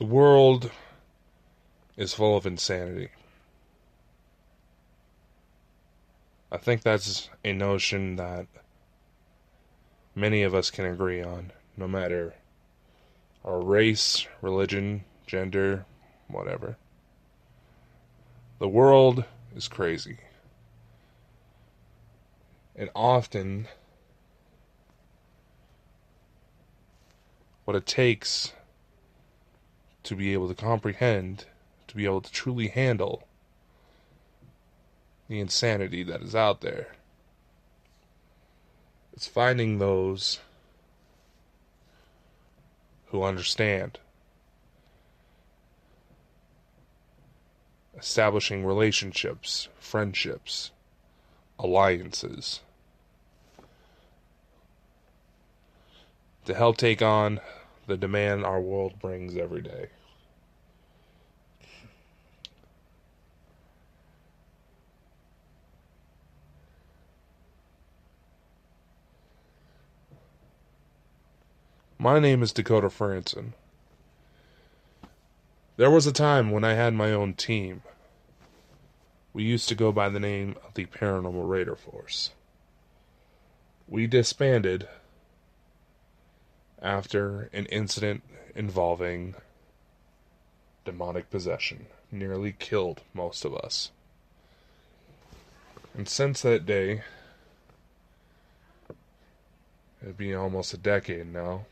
The world is full of insanity. I think that's a notion that many of us can agree on, no matter our race, religion, gender, whatever. The world is crazy. And often, what it takes to be able to comprehend, to be able to truly handle the insanity that is out there, it's finding those who understand, establishing relationships, friendships, alliances, to help take on the demand our world brings every day. My name is Dakota Frandsen. There was a time when I had my own team. We used to go by the name of the Paranormal Raider Force. We disbanded after an incident involving demonic possession. Nearly killed most of us. And since that day, it'd be almost a decade now,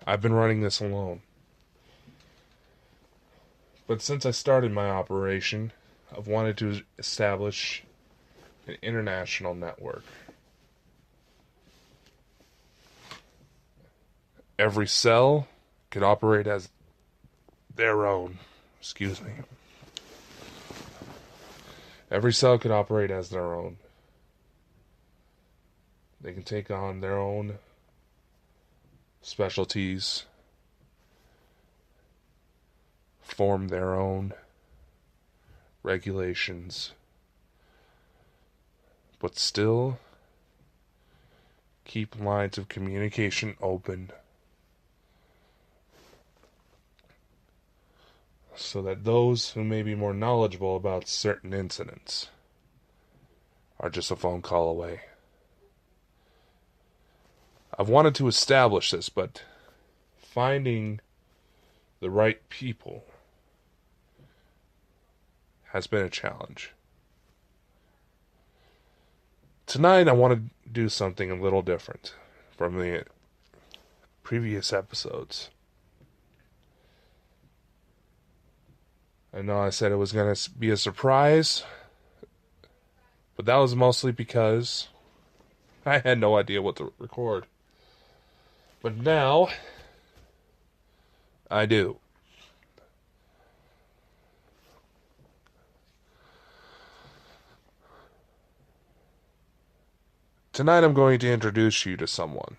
I've been running this alone. But since I started my operation, I've wanted to establish an international network. Every cell could operate as their own. Excuse me. Every cell could operate as their own. They can take on their own specialties, form their own regulations, but still keep lines of communication open so that those who may be more knowledgeable about certain incidents are just a phone call away. I've wanted to establish this, but finding the right people has been a challenge. Tonight I want to do something a little different from the previous episodes. I know I said it was going to be a surprise, but that was mostly because I had no idea what to record. But now, I do. Tonight I'm going to introduce you to someone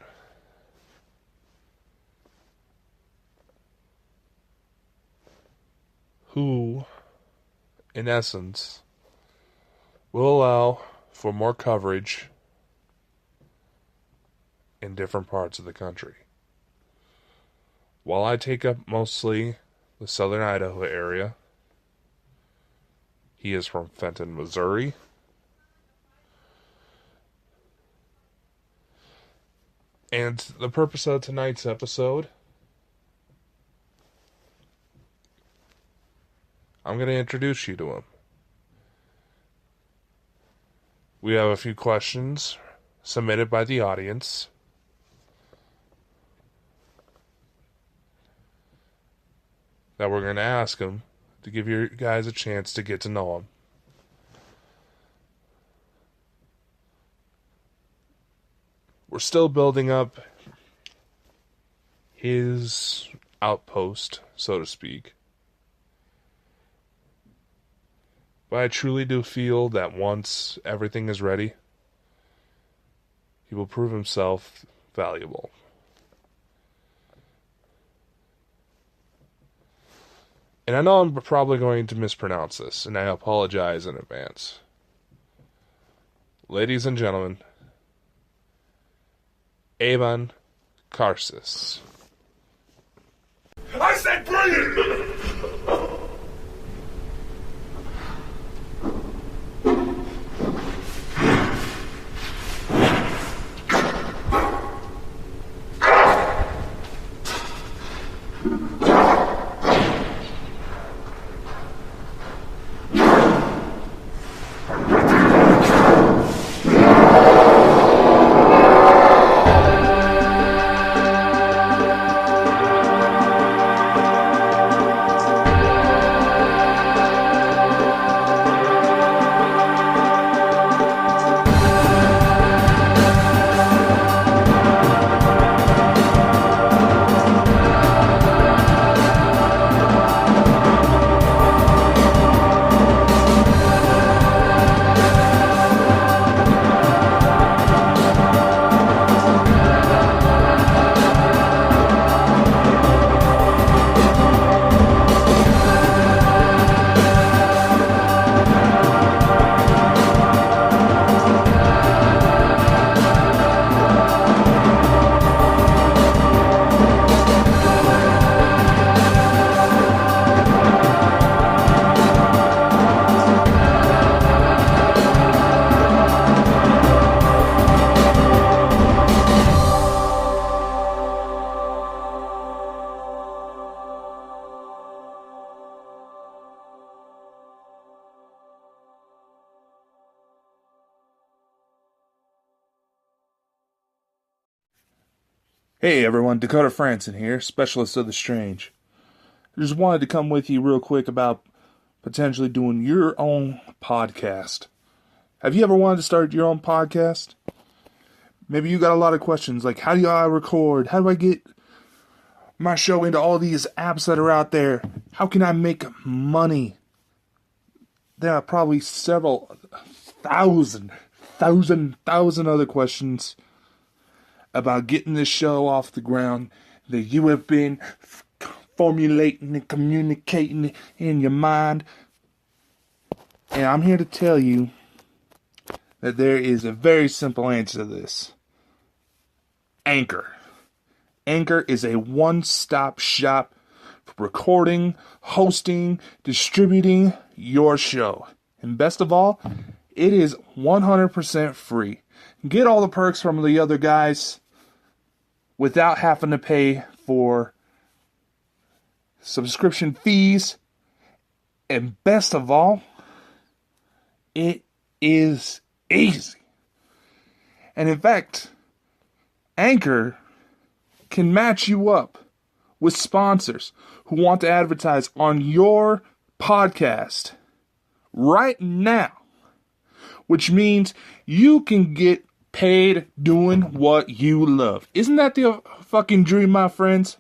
who, in essence, will allow for more coverage in different parts of the country. While I take up mostly the southern Idaho area, he is from Fenton, Missouri. And the purpose of tonight's episode, I'm going to introduce you to him. We have a few questions submitted by the audience. That we're going to ask him to give you guys a chance to get to know him. We're still building up his outpost, so to speak. But I truly do feel that once everything is ready, he will prove himself valuable. And I know I'm probably going to mispronounce this, and I apologize in advance. Ladies and gentlemen, Eibon, Karsus. I said bring it! Hey everyone, Dakota Frandsen here, Specialist of the Strange. I just wanted to come with you real quick about potentially doing your own podcast. Have you ever wanted to start your own podcast? Maybe you got a lot of questions like, how do I record? How do I get my show into all these apps that are out there? How can I make money? There are probably several thousand other questions about getting this show off the ground that you have been formulating and communicating in your mind. And I'm here to tell you that there is a very simple answer to this. Anchor. Anchor is a one-stop shop for recording, hosting, distributing your show. And best of all, it is 100% free. Get all the perks from the other guys without having to pay for subscription fees. And best of all, it is easy. And in fact, Anchor can match you up with sponsors who want to advertise on your podcast right now, which means you can get paid doing what you love. Isn't that the fucking dream, my friends?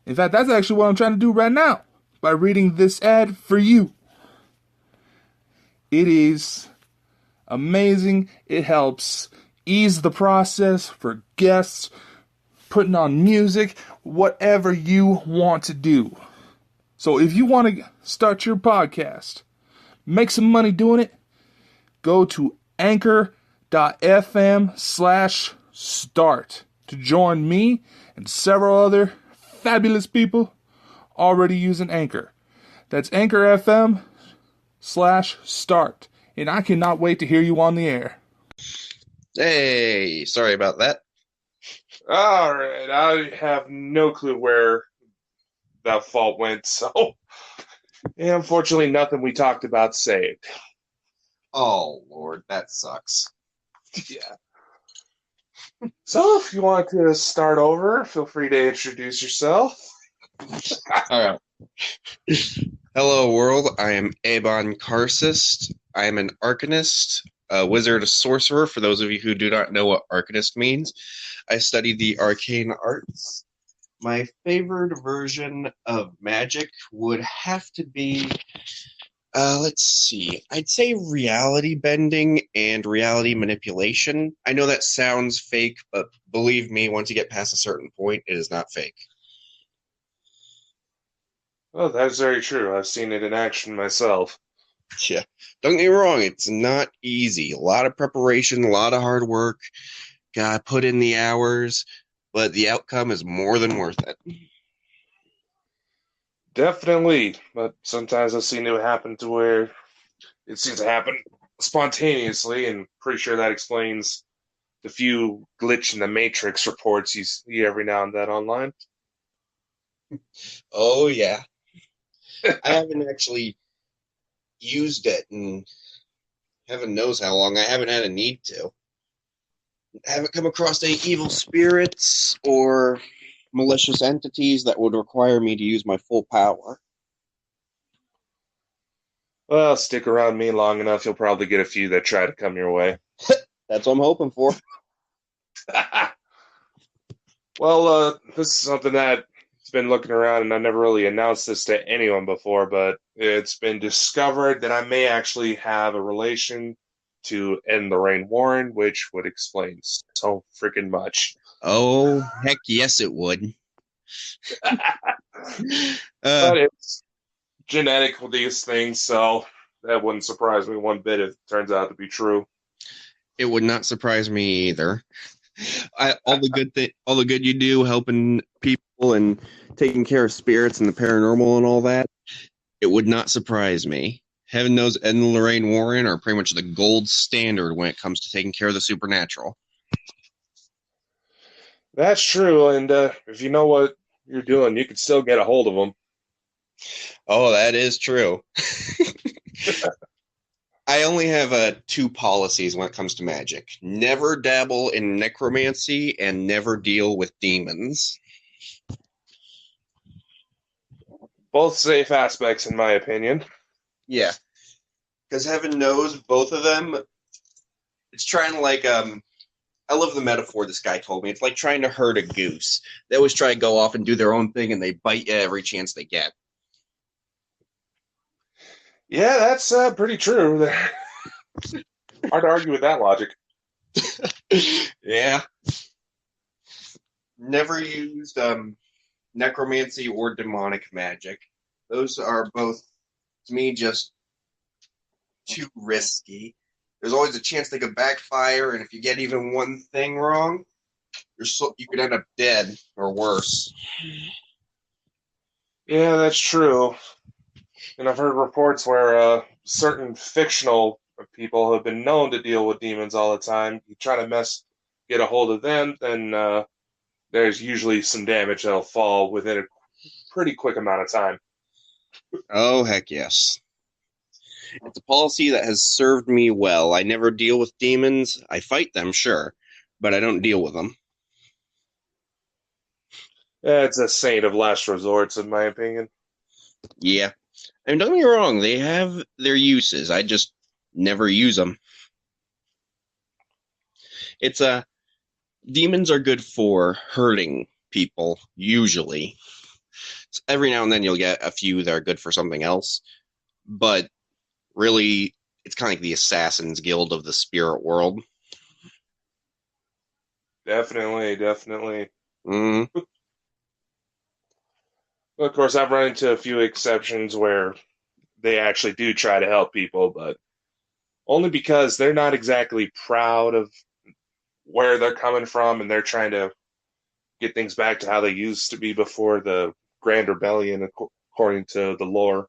In fact, that's actually what I'm trying to do right now by reading this ad for you. It is amazing. It helps ease the process for guests, putting on music, whatever you want to do. So if you want to start your podcast, make some money doing it, go to anchor.fm/start to join me and several other fabulous people already using Anchor. That's anchor.fm/start. And I cannot wait to hear you on the air. Hey, sorry about that. Alright, I have no clue where that fault went, so unfortunately nothing we talked about saved. Oh, Lord, that sucks. Yeah. So if you want to start over, feel free to introduce yourself. All right. Hello, world. I am Eibon Karsus. I am an Arcanist, a wizard, a sorcerer. For those of you who do not know what Arcanist means, I study the arcane arts. My favorite version of magic would have to be, let's see, I'd say reality bending and reality manipulation. I know that sounds fake, but believe me, once you get past a certain point, it is not fake. Oh, that's very true. I've seen it in action myself. Yeah, don't get me wrong, it's not easy. A lot of preparation, a lot of hard work. gotta put in the hours, but the outcome is more than worth it. Definitely, but sometimes I've seen it happen to where it seems to happen spontaneously, and pretty sure that explains the few glitch in the matrix reports you see every now and then online. Oh, yeah. I haven't actually used it in heaven knows how long. I haven't had a need to. I haven't come across any evil spirits or malicious entities that would require me to use my full power. Well, stick around me long enough, you'll probably get a few that try to come your way. That's what I'm hoping for. Well, this is something that's been looking around, and I never really announced this to anyone before, but it's been discovered that I may actually have a relation to Ed Lorraine Warren, which would explain so freaking much. Oh, heck yes, it would. But it's genetic with these things, so that wouldn't surprise me one bit if it turns out to be true. It would not surprise me either. All the good you do, helping people and taking care of spirits and the paranormal and all that, it would not surprise me. Heaven knows Ed and Lorraine Warren are pretty much the gold standard when it comes to taking care of the supernatural. That's true, and if you know what you're doing, you can still get a hold of them. Oh, that is true. I only have 2 policies when it comes to magic. Never dabble in necromancy and never deal with demons. Both safe aspects, in my opinion. Yeah. Because heaven knows both of them, it's trying to like, I love the metaphor this guy told me. It's like trying to herd a goose. They always try to go off and do their own thing, and they bite you every chance they get. Yeah, that's pretty true. Hard to argue with that logic. Yeah. Never used necromancy or demonic magic. Those are both, to me, just too risky. There's always a chance they could backfire, and if you get even one thing wrong, you could end up dead or worse. Yeah, that's true. And I've heard reports where certain fictional people have been known to deal with demons all the time. You try to get a hold of them, then there's usually some damage that'll fall within a pretty quick amount of time. Oh, heck yes. It's a policy that has served me well. I never deal with demons. I fight them, sure, but I don't deal with them. It's a saint of last resorts, in my opinion. Yeah. I mean, don't get me wrong, they have their uses. I just never use them. It's demons are good for hurting people, usually. So every now and then you'll get a few that are good for something else, but really, it's kind of like the Assassin's Guild of the spirit world. Definitely. Mm-hmm. Well, of course, I've run into a few exceptions where they actually do try to help people, but only because they're not exactly proud of where they're coming from, and they're trying to get things back to how they used to be before the Grand Rebellion, according to the lore.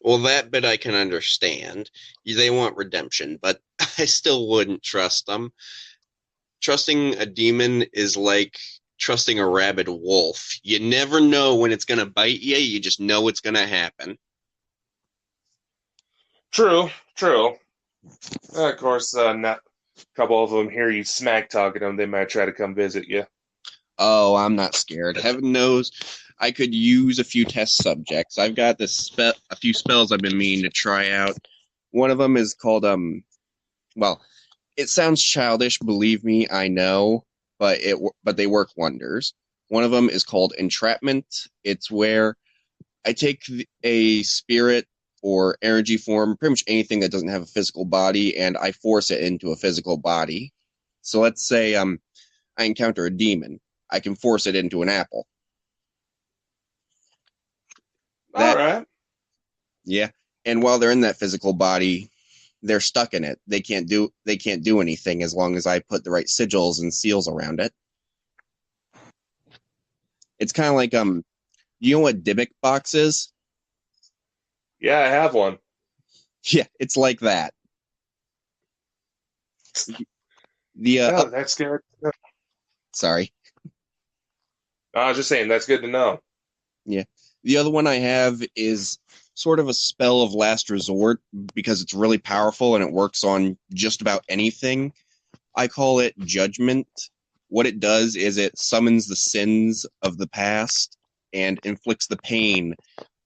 Well, that bit I can understand. They want redemption, but I still wouldn't trust them. Trusting a demon is like trusting a rabid wolf. You never know when it's going to bite you. You just know it's going to happen. True. Of course, not a couple of them hear you smack talking them, they might try to come visit you. Oh, I'm not scared. Heaven knows I could use a few test subjects. I've got a few spells I've been meaning to try out. One of them is called, well, it sounds childish, believe me, I know, but they work wonders. One of them is called Entrapment. It's where I take a spirit or energy form, pretty much anything that doesn't have a physical body, and I force it into a physical body. So let's say I encounter a demon. I can force it into an apple. All right. Yeah. And while they're in that physical body, they're stuck in it. They can't do anything as long as I put the right sigils and seals around it. It's kind of like you know what Dybbuk box is? Yeah, I have one. Yeah, it's like that. Yeah, that's good. Sorry. I was just saying, that's good to know. Yeah. The other one I have is sort of a spell of last resort because it's really powerful and it works on just about anything. I call it Judgment. What it does is it summons the sins of the past and inflicts the pain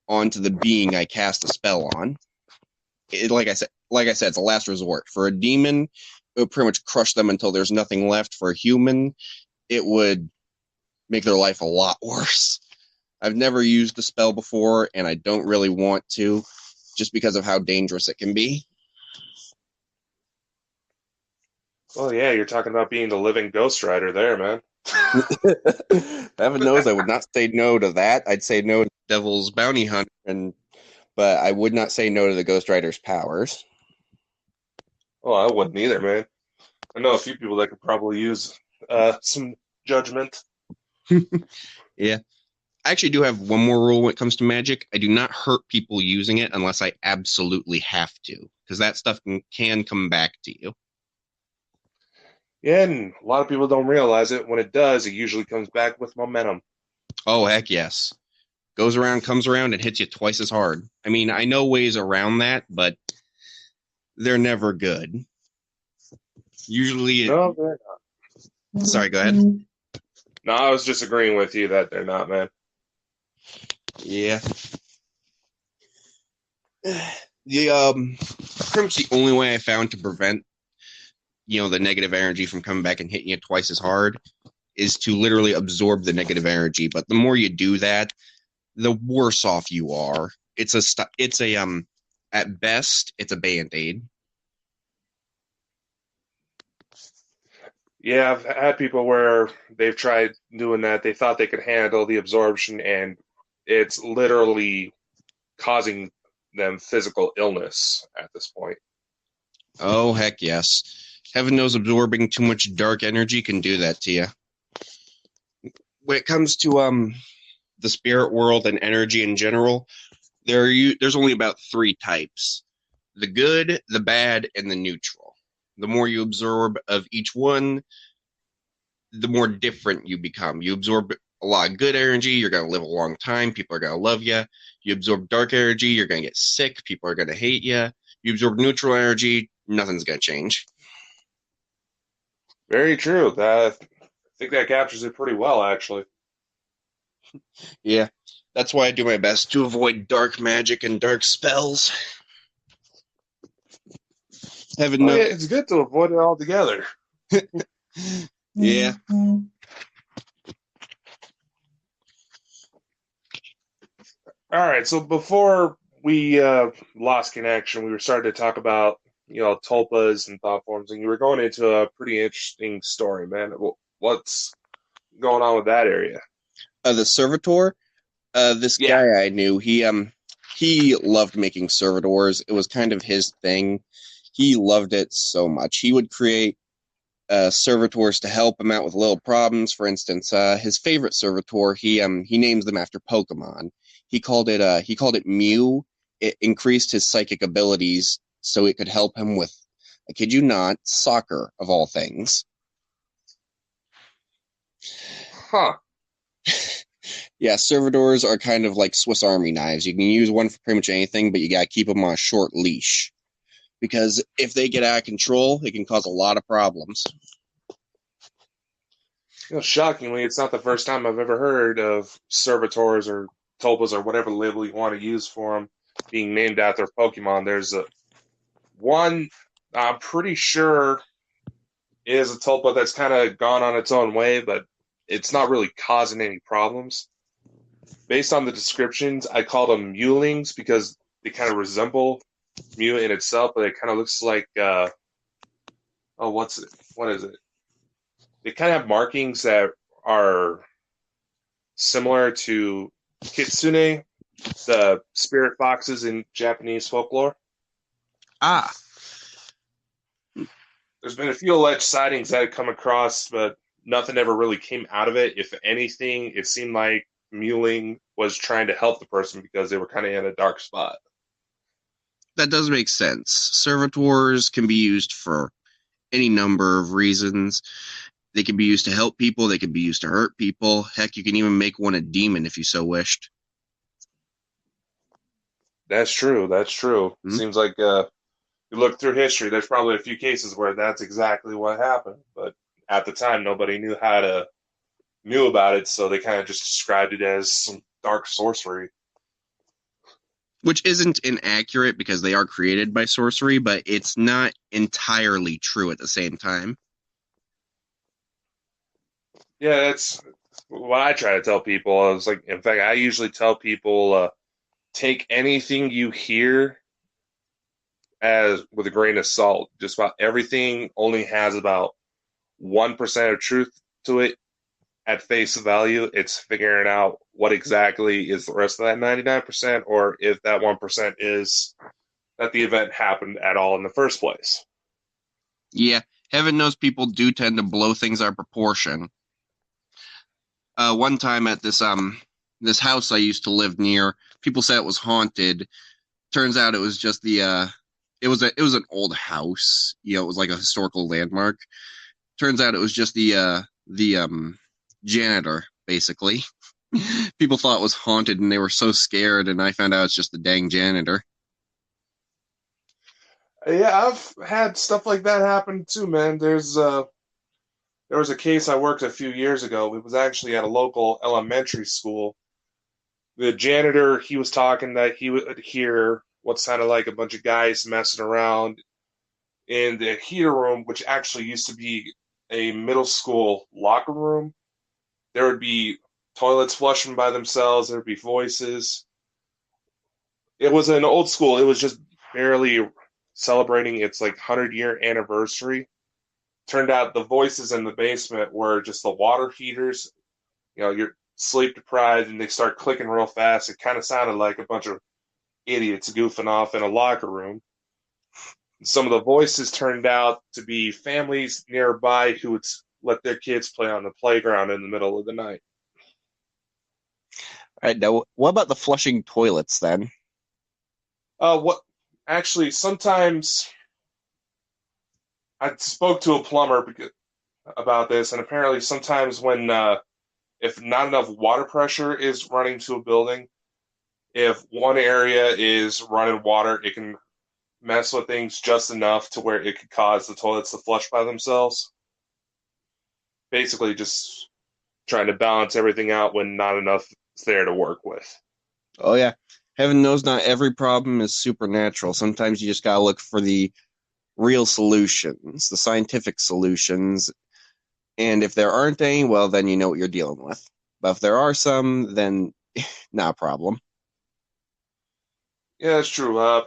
onto the being I cast a spell on. Like I said, it's a last resort. For a demon, it would pretty much crush them until there's nothing left. For a human, it would make their life a lot worse. I've never used the spell before, and I don't really want to, just because of how dangerous it can be. Well, yeah, you're talking about being the living Ghost Rider there, man. Heaven knows I would not say no to that. I'd say no to Devil's Bounty Hunter, but I would not say no to the Ghost Rider's powers. Oh, I wouldn't either, man. I know a few people that could probably use some judgment. Yeah. I actually do have one more rule when it comes to magic. I do not hurt people using it unless I absolutely have to, because that stuff can come back to you. Yeah, and a lot of people don't realize it. When it does, it usually comes back with momentum. Oh, heck yes. Goes around, comes around, and hits you twice as hard. I mean, I know ways around that, but they're never good. Usually... No, they're not. Sorry, go ahead. No, I was just agreeing with you that they're not, man. Yeah. Pretty much the only way I found to prevent, the negative energy from coming back and hitting you twice as hard is to literally absorb the negative energy. But the more you do that, the worse off you are. At best, it's a Band-Aid. Yeah, I've had people where they've tried doing that. They thought they could handle the absorption, and it's literally causing them physical illness at this point. Oh, heck yes. Heaven knows absorbing too much dark energy can do that to you. When it comes to the spirit world and energy in general, there's only about 3 types. The good, the bad, and the neutral. The more you absorb of each one, the more different you become. You absorb a lot of good energy, you're going to live a long time, people are going to love you. You absorb dark energy, you're going to get sick, people are going to hate you. You absorb neutral energy, nothing's going to change. Very true. I think that captures it pretty well, actually. Yeah, that's why I do my best to avoid dark magic and dark spells. Heaven knows. Yeah, it's good to avoid it altogether. Yeah. All right, so before we lost connection, we were starting to talk about tulpas and thought forms, and you were going into a pretty interesting story, man. What's going on with that area? The servitor, this guy I knew, he loved making servitors. It was kind of his thing. He loved it so much. He would create servitors to help him out with little problems. For instance, his favorite servitor, he names them after Pokemon. He called it Mew. It increased his psychic abilities so it could help him with, I kid you not, soccer of all things. Huh. Yeah, servitors are kind of like Swiss Army knives. You can use one for pretty much anything, but you gotta keep them on a short leash. Because if they get out of control, it can cause a lot of problems. Shockingly, it's not the first time I've ever heard of servitors or tulpas or whatever label you want to use for them being named after Pokemon. There's one I'm pretty sure is a tulpa that's kind of gone on its own way, but it's not really causing any problems. Based on the descriptions, I call them Mewlings because they kind of resemble Mew in itself, but it kind of looks like what is it? They kind of have markings that are similar to Kitsune, the spirit foxes in Japanese folklore. Ah, there's been a few alleged sightings that I've come across, but nothing ever really came out of it. If anything, it seemed like Mewling was trying to help the person because they were kind of in a dark spot. That does make sense. Servitors can be used for any number of reasons. They can be used to help people. They can be used to hurt people. Heck, you can even make one a demon if you so wished. That's true. That's true. Mm-hmm. Seems like you look through history, there's probably a few cases where that's exactly what happened. But at the time, nobody knew about it, so they kind of just described it as some dark sorcery. Which isn't inaccurate because they are created by sorcery, but it's not entirely true at the same time. Yeah, that's what I try to tell people. I was like, in fact, I usually tell people take anything you hear as with a grain of salt. Just about everything only has about 1% of truth to it at face value. It's figuring out what exactly is the rest of that 99%, or if that 1% is that the event happened at all in the first place. Yeah, heaven knows people do tend to blow things out of proportion. One time at this house I used to live near, people said it was haunted. Turns out it was just it was an old house. You know, it was like a historical landmark. Turns out it was just the janitor, basically. People thought it was haunted and they were so scared, and I found out it's just the dang janitor. Yeah, I've had stuff like that happen too, man. There was a case I worked a few years ago. It was actually at a local elementary school. The janitor, he was talking that he would hear what sounded like a bunch of guys messing around in the heater room, which actually used to be a middle school locker room. There would be toilets flushing by themselves. There would be voices. It was an old school. It was just barely celebrating its 100-year anniversary. Turned out the voices in the basement were just the water heaters. You know, you're sleep deprived and they start clicking real fast. It kind of sounded like a bunch of idiots goofing off in a locker room. Some of the voices turned out to be families nearby who would let their kids play on the playground in the middle of the night. All right, now what about the flushing toilets then? Actually, sometimes I spoke to a plumber about this, and apparently sometimes when if not enough water pressure is running to a building, if one area is running water, it can mess with things just enough to where it could cause the toilets to flush by themselves. Basically, just trying to balance everything out when not enough is there to work with. Oh, yeah. Heaven knows not every problem is supernatural. Sometimes you just gotta look for the real solutions, the scientific solutions. And if there aren't any, well, then you know what you're dealing with. But if there are some, then not a problem. Yeah, that's true. A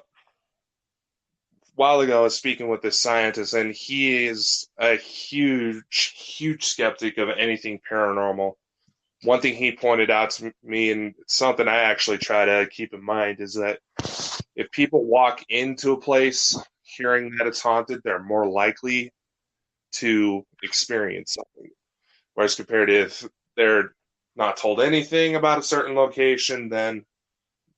while ago, I was speaking with this scientist, and he is a huge, huge skeptic of anything paranormal. One thing he pointed out to me, and something I actually try to keep in mind, is that if people walk into a place hearing that it's haunted, they're more likely to experience something. Whereas compared to if they're not told anything about a certain location, then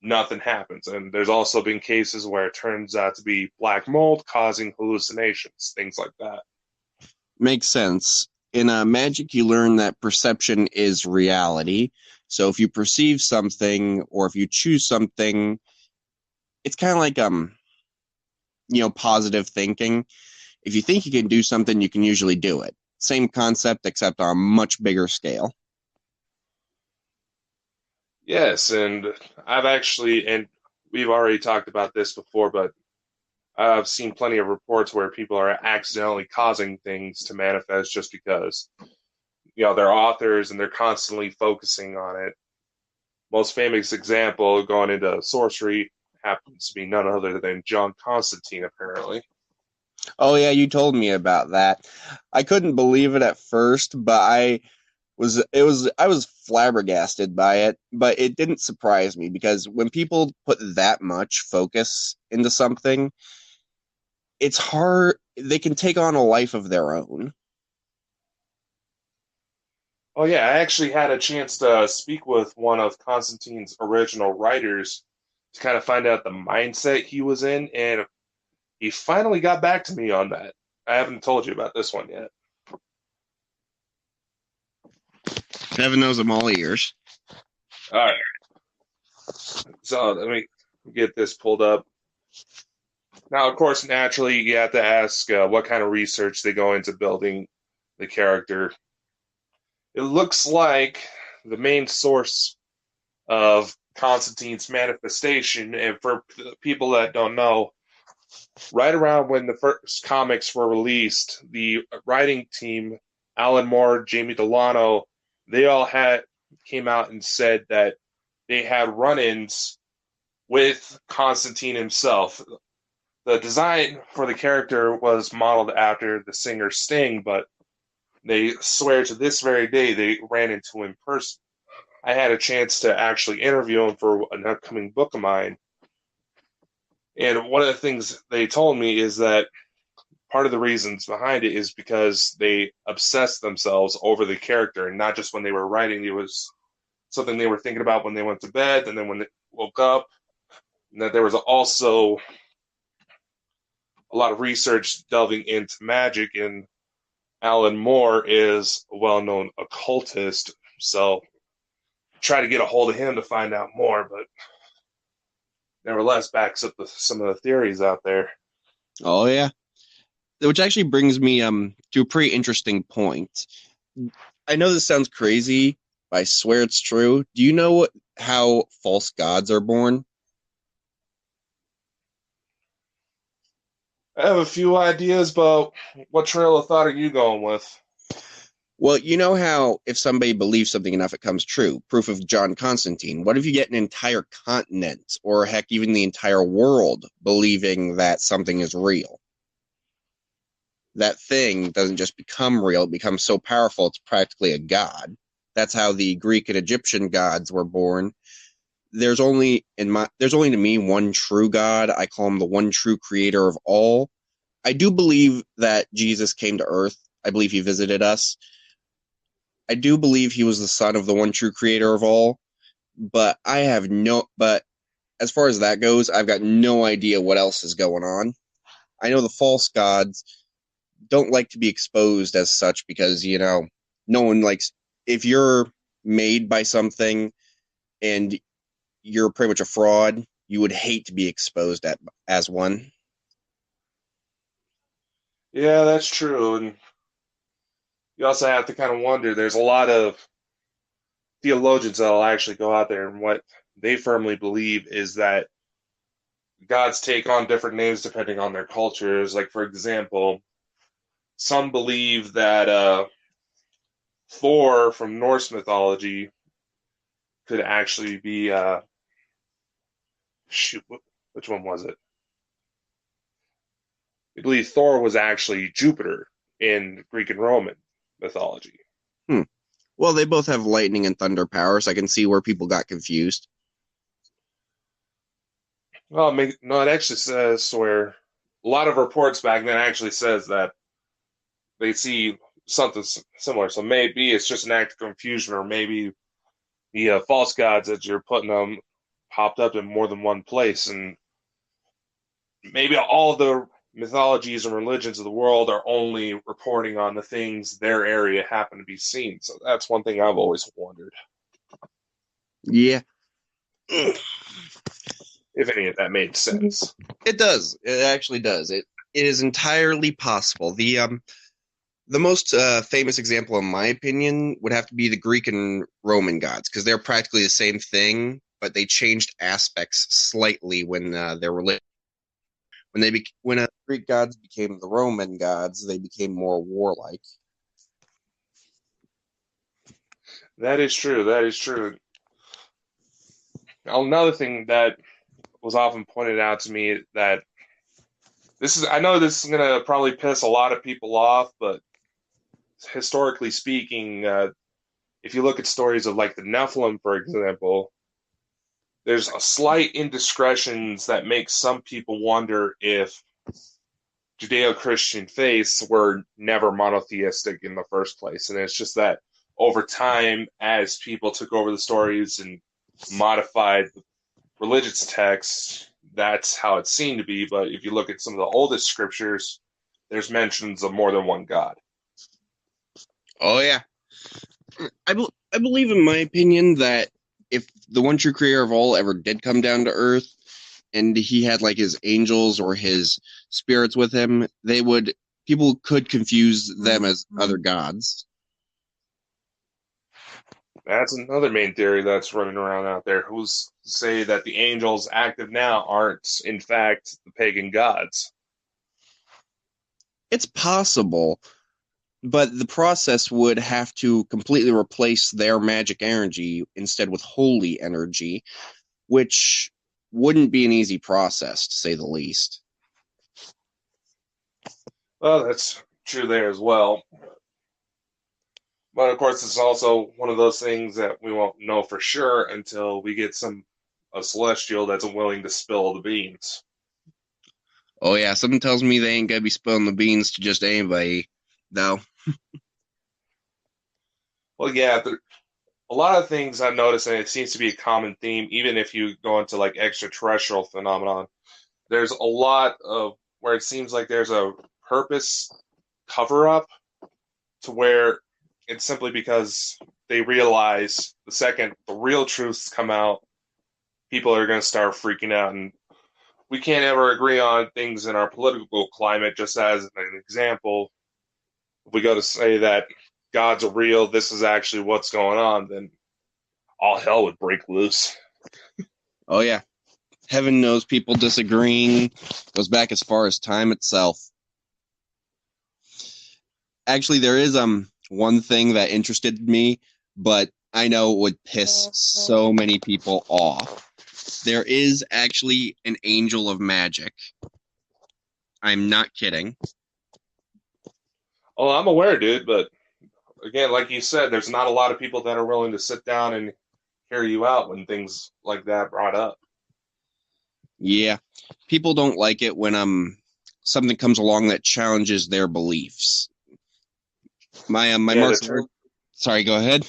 nothing happens. And there's also been cases where it turns out to be black mold causing hallucinations, things like that. Makes sense. In magic, you learn that perception is reality. So if you perceive something or if you choose something, it's kind of like positive thinking. If you think you can do something, you can usually do it. Same concept, except on a much bigger scale. Yes, and and we've already talked about this before, but I've seen plenty of reports where people are accidentally causing things to manifest just because, they're authors and they're constantly focusing on it. Most famous example going into sorcery happens to be none other than John Constantine, apparently. Oh yeah, you told me about that. I couldn't believe it at first, but I was flabbergasted by it, but it didn't surprise me because when people put that much focus into something, it's hard. They can take on a life of their own. Oh yeah, I actually had a chance to speak with one of Constantine's original writers to kind of find out the mindset he was in, and he finally got back to me on that. I haven't told you about this one yet. Heaven knows I'm all ears. All right, so let me get this pulled up. Now, of course, naturally, you have to ask what kind of research they go into building the character. It looks like the main source of Constantine's manifestation, and for people that don't know, right around when the first comics were released, the writing team, Alan Moore, Jamie Delano, they all came out and said that they had run-ins with Constantine himself. The design for the character was modeled after the singer Sting, but they swear to this very day they ran into him in person. I had a chance to actually interview him for an upcoming book of mine. And one of the things they told me is that part of the reasons behind it is because they obsessed themselves over the character, and not just when they were writing. It was something they were thinking about when they went to bed, and then when they woke up. And that there was also a lot of research delving into magic, and Alan Moore is a well-known occultist, so try to get a hold of him to find out more, but nevertheless backs up some of the theories out there. Oh yeah, which actually brings me to a pretty interesting point. I know this sounds crazy, but I swear it's true. Do you know how false gods are born? I have a few ideas, but what trail of thought are you going with? Well, you know how if somebody believes something enough, it comes true. Proof of John Constantine. What if you get an entire continent, or heck, even the entire world, believing that something is real? That thing doesn't just become real, it becomes so powerful it's practically a god. That's how the Greek and Egyptian gods were born. There's only to me one true God. I call him the one true creator of all. I do believe that Jesus came to earth. I believe he visited us. I do believe he was the son of the one true creator of all, but as far as that goes, I've got no idea what else is going on. I know the false gods don't like to be exposed as such because, no one likes, if you're made by something and you're pretty much a fraud, you would hate to be exposed as one. Yeah, that's true. And you also have to kind of wonder, there's a lot of theologians that'll actually go out there, and what they firmly believe is that gods take on different names depending on their cultures. Like, for example, some believe that Thor from Norse mythology could actually be shoot, which one was it? I believe Thor was actually Jupiter in Greek and Roman mythology. Well, they both have lightning and thunder powers. I can see where people got confused. Well, no, it actually says where a lot of reports back then actually says that they see something similar. So maybe it's just an act of confusion, or maybe the false gods that you're putting them popped up in more than one place, and maybe all the mythologies and religions of the world are only reporting on the things their area happen to be seeing. So that's one thing I've always wondered. Yeah. If any of that made sense. It does. It actually does. It is entirely possible. The most famous example, in my opinion, would have to be the Greek and Roman gods, because they're practically the same thing, but they changed aspects slightly when their religion. When Greek gods became the Roman gods, they became more warlike. That is true. That is true. Another thing that was often pointed out to me that I know this is going to probably piss a lot of people off, but historically speaking, if you look at stories of like the Nephilim, for example, there's a slight indiscretions that make some people wonder if Judeo-Christian faiths were never monotheistic in the first place. And it's just that over time, as people took over the stories and modified religious texts, that's how it seemed to be. But if you look at some of the oldest scriptures, there's mentions of more than one God. Oh, yeah. I believe, in my opinion, that if the one true creator of all ever did come down to Earth, and he had like his angels or his spirits with him, people could confuse them as other gods. That's another main theory that's running around out there. Who's say that the angels active now aren't, in fact, the pagan gods? It's possible, but the process would have to completely replace their magic energy instead with holy energy, which wouldn't be an easy process, to say the least. Well, that's true there as well. But of course, it's also one of those things that we won't know for sure until we get a celestial that's willing to spill the beans. Oh yeah, something tells me they ain't gonna be spilling the beans to just anybody, though. Well, yeah, a lot of things I've noticed, and it seems to be a common theme, even if you go into like extraterrestrial phenomenon, there's a lot of where it seems like there's a purpose cover up to where it's simply because they realize the second the real truths come out, people are going to start freaking out. And we can't ever agree on things in our political climate. Just as an example, if we go to say that God's are real, this is actually what's going on, then all hell would break loose. Oh yeah. Heaven knows people disagreeing goes back as far as time itself. Actually, there is one thing that interested me, but I know it would piss so many people off. There is actually an angel of magic. I'm not kidding. Oh, I'm aware, dude, but again, like you said, there's not a lot of people that are willing to sit down and hear you out when things like that brought up. Yeah, people don't like it when something comes along that challenges their beliefs. My martial arts. Sorry, go ahead.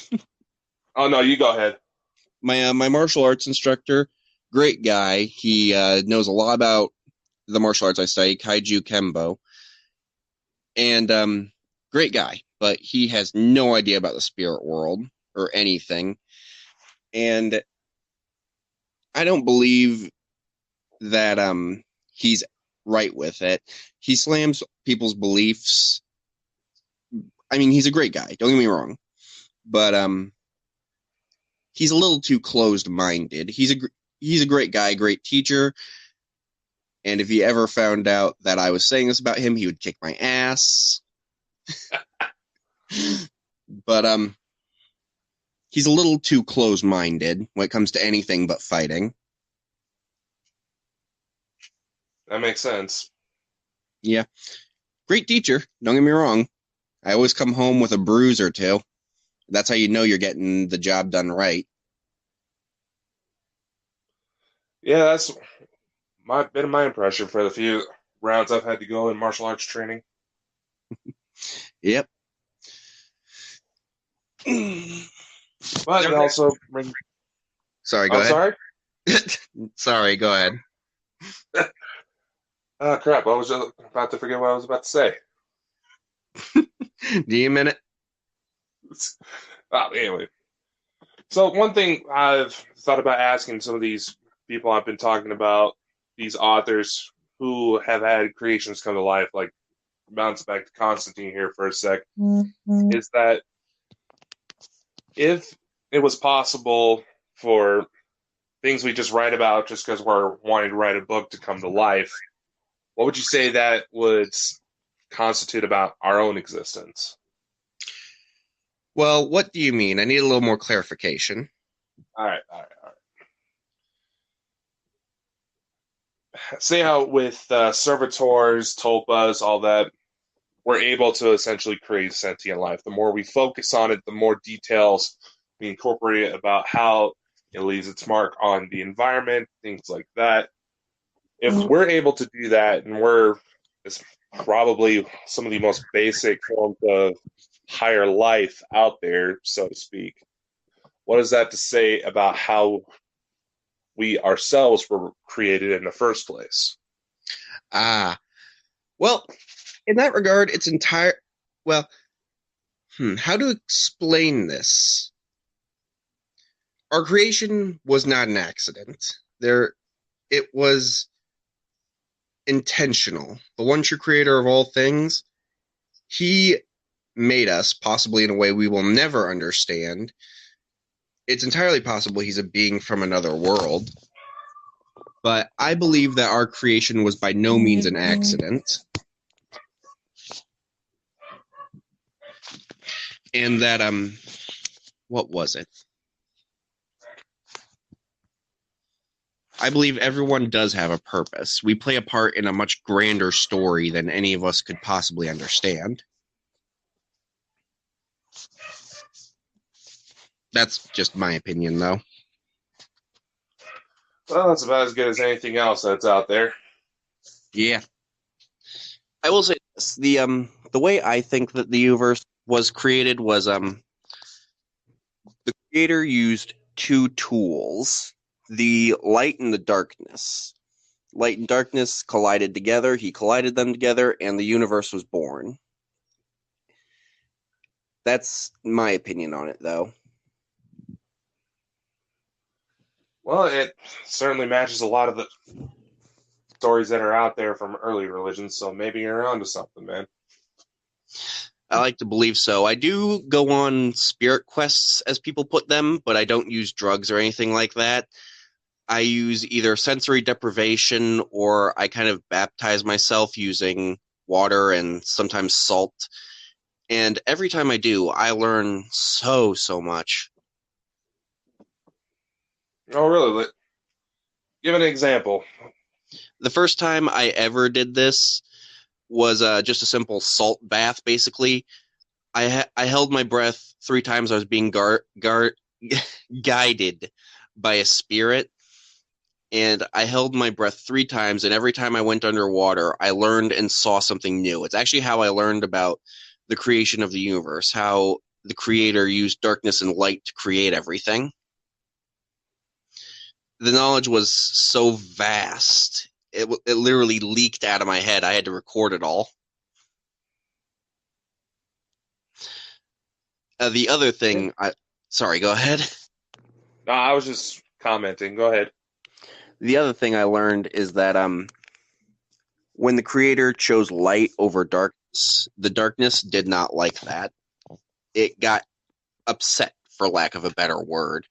Oh no, you go ahead. My martial arts instructor, great guy. He knows a lot about the martial arts I study, Kaiju Kembo, and great guy. But he has no idea about the spirit world or anything, and I don't believe that he's right with it. He slams people's beliefs. I mean, he's a great guy, don't get me wrong, but he's a little too closed-minded. He's a great guy, great teacher, and if he ever found out that I was saying this about him, he would kick my ass. But he's a little too closed-minded when it comes to anything but fighting. That makes sense. Yeah. Great teacher, don't get me wrong. I always come home with a bruise or two. That's how you know you're getting the job done right. Yeah, that's been my impression for the few rounds I've had to go in martial arts training. Yep. But it also brings... Sorry, go ahead. Sorry? Sorry, go ahead. Oh, crap. I was just about to forget what I was about to say. Do you a minute? Anyway. So one thing I've thought about asking some of these people I've been talking about, these authors who have had creations come to life, like bounce back to Constantine here for a sec, is that if it was possible for things we just write about just because we're wanting to write a book to come to life, what would you say that would constitute about our own existence? Well, what do you mean? I need a little more clarification. All right. Say how with servitors, tulpas, all that, we're able to essentially create sentient life. The more we focus on it, the more details we incorporate about how it leaves its mark on the environment, things like that. If we're able to do that, and we're probably some of the most basic forms of higher life out there, so to speak. What is that to say about how we ourselves were created in the first place? Ah, well, in that regard, it's well, how to explain this? Our creation was not an accident. It was intentional. The one true creator of all things, he made us, possibly in a way we will never understand. It's entirely possible he's a being from another world. But I believe that our creation was by no means an accident. And that, what was it? I believe everyone does have a purpose. We play a part in a much grander story than any of us could possibly understand. That's just my opinion, though. Well, that's about as good as anything else that's out there. Yeah. I will say this. The way I think that the universe was created was the creator used two tools, the light and the darkness. Light and darkness collided together, he collided them together, and the universe was born. That's my opinion on it, though. Well, it certainly matches a lot of the stories that are out there from early religions, so maybe you're onto something, man. I like to believe so. I do go on spirit quests, as people put them, but I don't use drugs or anything like that. I use either sensory deprivation or I kind of baptize myself using water and sometimes salt. And every time I do, I learn so much. Oh, really? Give an example. The first time I ever did this was just a simple salt bath, basically. I held my breath 3 times. I was being guided by a spirit. And I held my breath 3 times, and every time I went underwater, I learned and saw something new. It's actually how I learned about the creation of the universe, how the creator used darkness and light to create everything. The knowledge was so vast, it literally leaked out of my head. I had to record it all. The other thing, sorry, go ahead. No, I was just commenting. Go ahead. The other thing I learned is that when the creator chose light over darkness, the darkness did not like that. It got upset, for lack of a better word,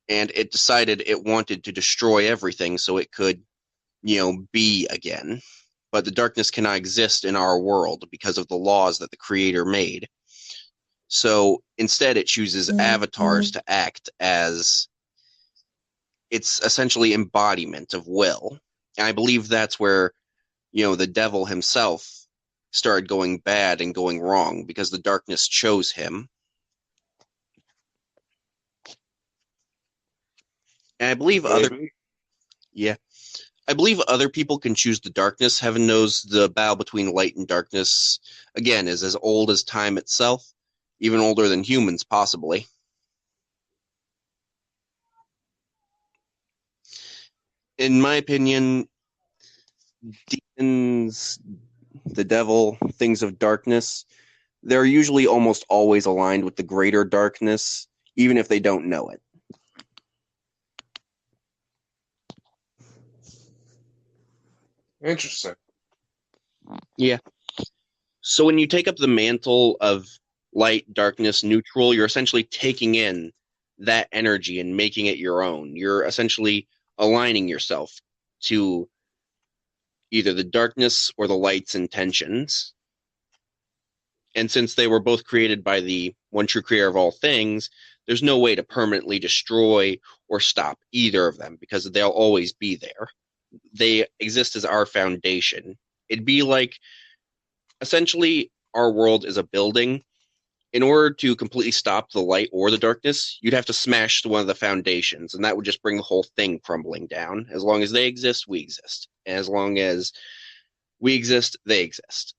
and it decided it wanted to destroy everything so it could, be again. But the darkness cannot exist in our world because of the laws that the creator made. So instead it chooses avatars to act as its essentially embodiment of will. And I believe that's where, the devil himself started going bad and going wrong because the darkness chose him. And I believe I believe other people can choose the darkness. Heaven knows the battle between light and darkness, again, is as old as time itself, even older than humans, possibly. In my opinion, demons, the devil, things of darkness, they're usually almost always aligned with the greater darkness, even if they don't know it. Interesting. Yeah. So when you take up the mantle of light, darkness, neutral, you're essentially taking in that energy and making it your own. You're essentially aligning yourself to either the darkness or the light's intentions. And since they were both created by the one true creator of all things, there's no way to permanently destroy or stop either of them because they'll always be there. They exist as our foundation. It'd be like, essentially, our world is a building. In order to completely stop the light or the darkness, you'd have to smash one of the foundations, and that would just bring the whole thing crumbling down. As long as they exist, we exist. And as long as we exist, they exist.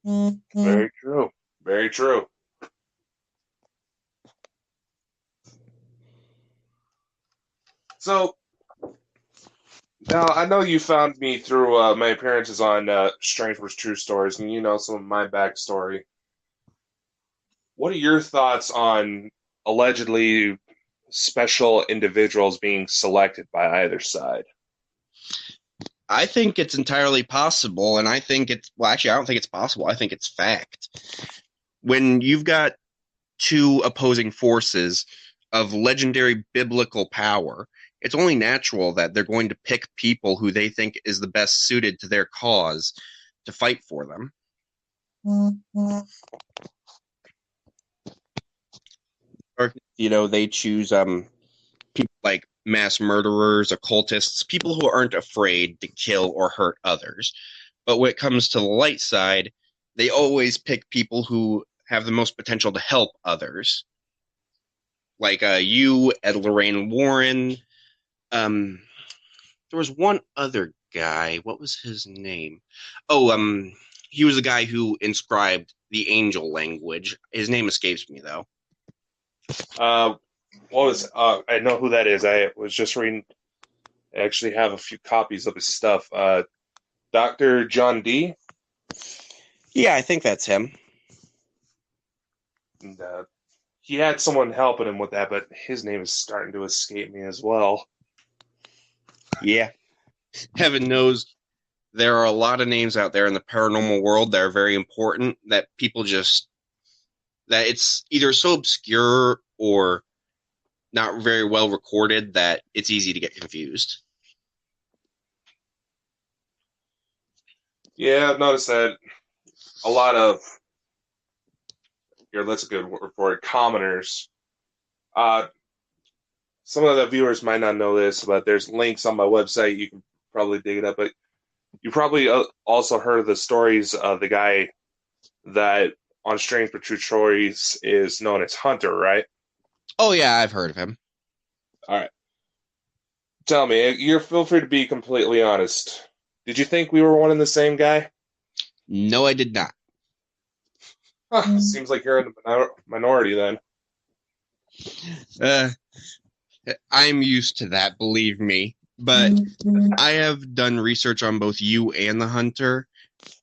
Very true. Very true. So, now I know you found me through my appearances on Strange vs. True Stories, and you know some of my backstory. What are your thoughts on allegedly special individuals being selected by either side? I think it's entirely possible, and I think actually, I don't think it's possible. I think it's fact. When you've got two opposing forces of legendary biblical power, it's only natural that they're going to pick people who they think is the best suited to their cause to fight for them. Or, they choose people like mass murderers, occultists, people who aren't afraid to kill or hurt others. But when it comes to the light side, they always pick people who have the most potential to help others. Like you, Ed Lorraine Warren. There was one other guy. What was his name? Oh, he was the guy who inscribed the angel language. His name escapes me, though. I know who that is. I was just reading. I actually have a few copies of his stuff. Dr. John D. Yeah, I think that's him. And, he had someone helping him with that, but his name is starting to escape me as well. Yeah. Heaven knows there are a lot of names out there in the paranormal world that are very important that people that it's either so obscure or not very well recorded that it's easy to get confused. Yeah, I've noticed that a lot of that's a good word for it, commoners. Some of the viewers might not know this, but there's links on my website. You can probably dig it up. But you probably also heard of the stories of the guy that on Strange but True Stories is known as Hunter, right? Oh, yeah, I've heard of him. All right. Tell me, you feel free to be completely honest. Did you think we were one and the same guy? No, I did not. Seems like you're in the minority then. I'm used to that, believe me. But I have done research on both you and the Hunter,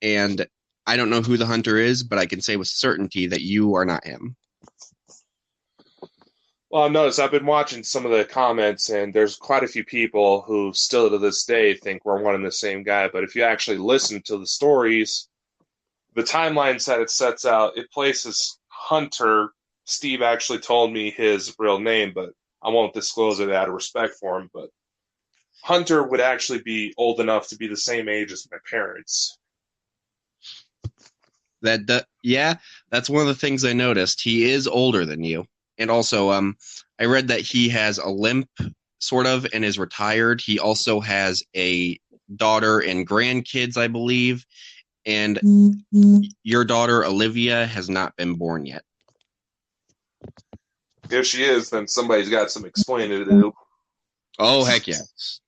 and I don't know who the Hunter is, but I can say with certainty that you are not him. Well, I've noticed I've been watching some of the comments, and there's quite a few people who still to this day think we're one and the same guy. But if you actually listen to the stories, the timelines that it sets out, it places Hunter. Steve actually told me his real name, but I won't disclose it out of respect for him. But Hunter would actually be old enough to be the same age as my parents. Yeah, that's one of the things I noticed. He is older than you. And also, I read that he has a limp, sort of, and is retired. He also has a daughter and grandkids, I believe. And your daughter, Olivia, has not been born yet. If she is, then somebody's got some explaining to do. Oh, heck yes.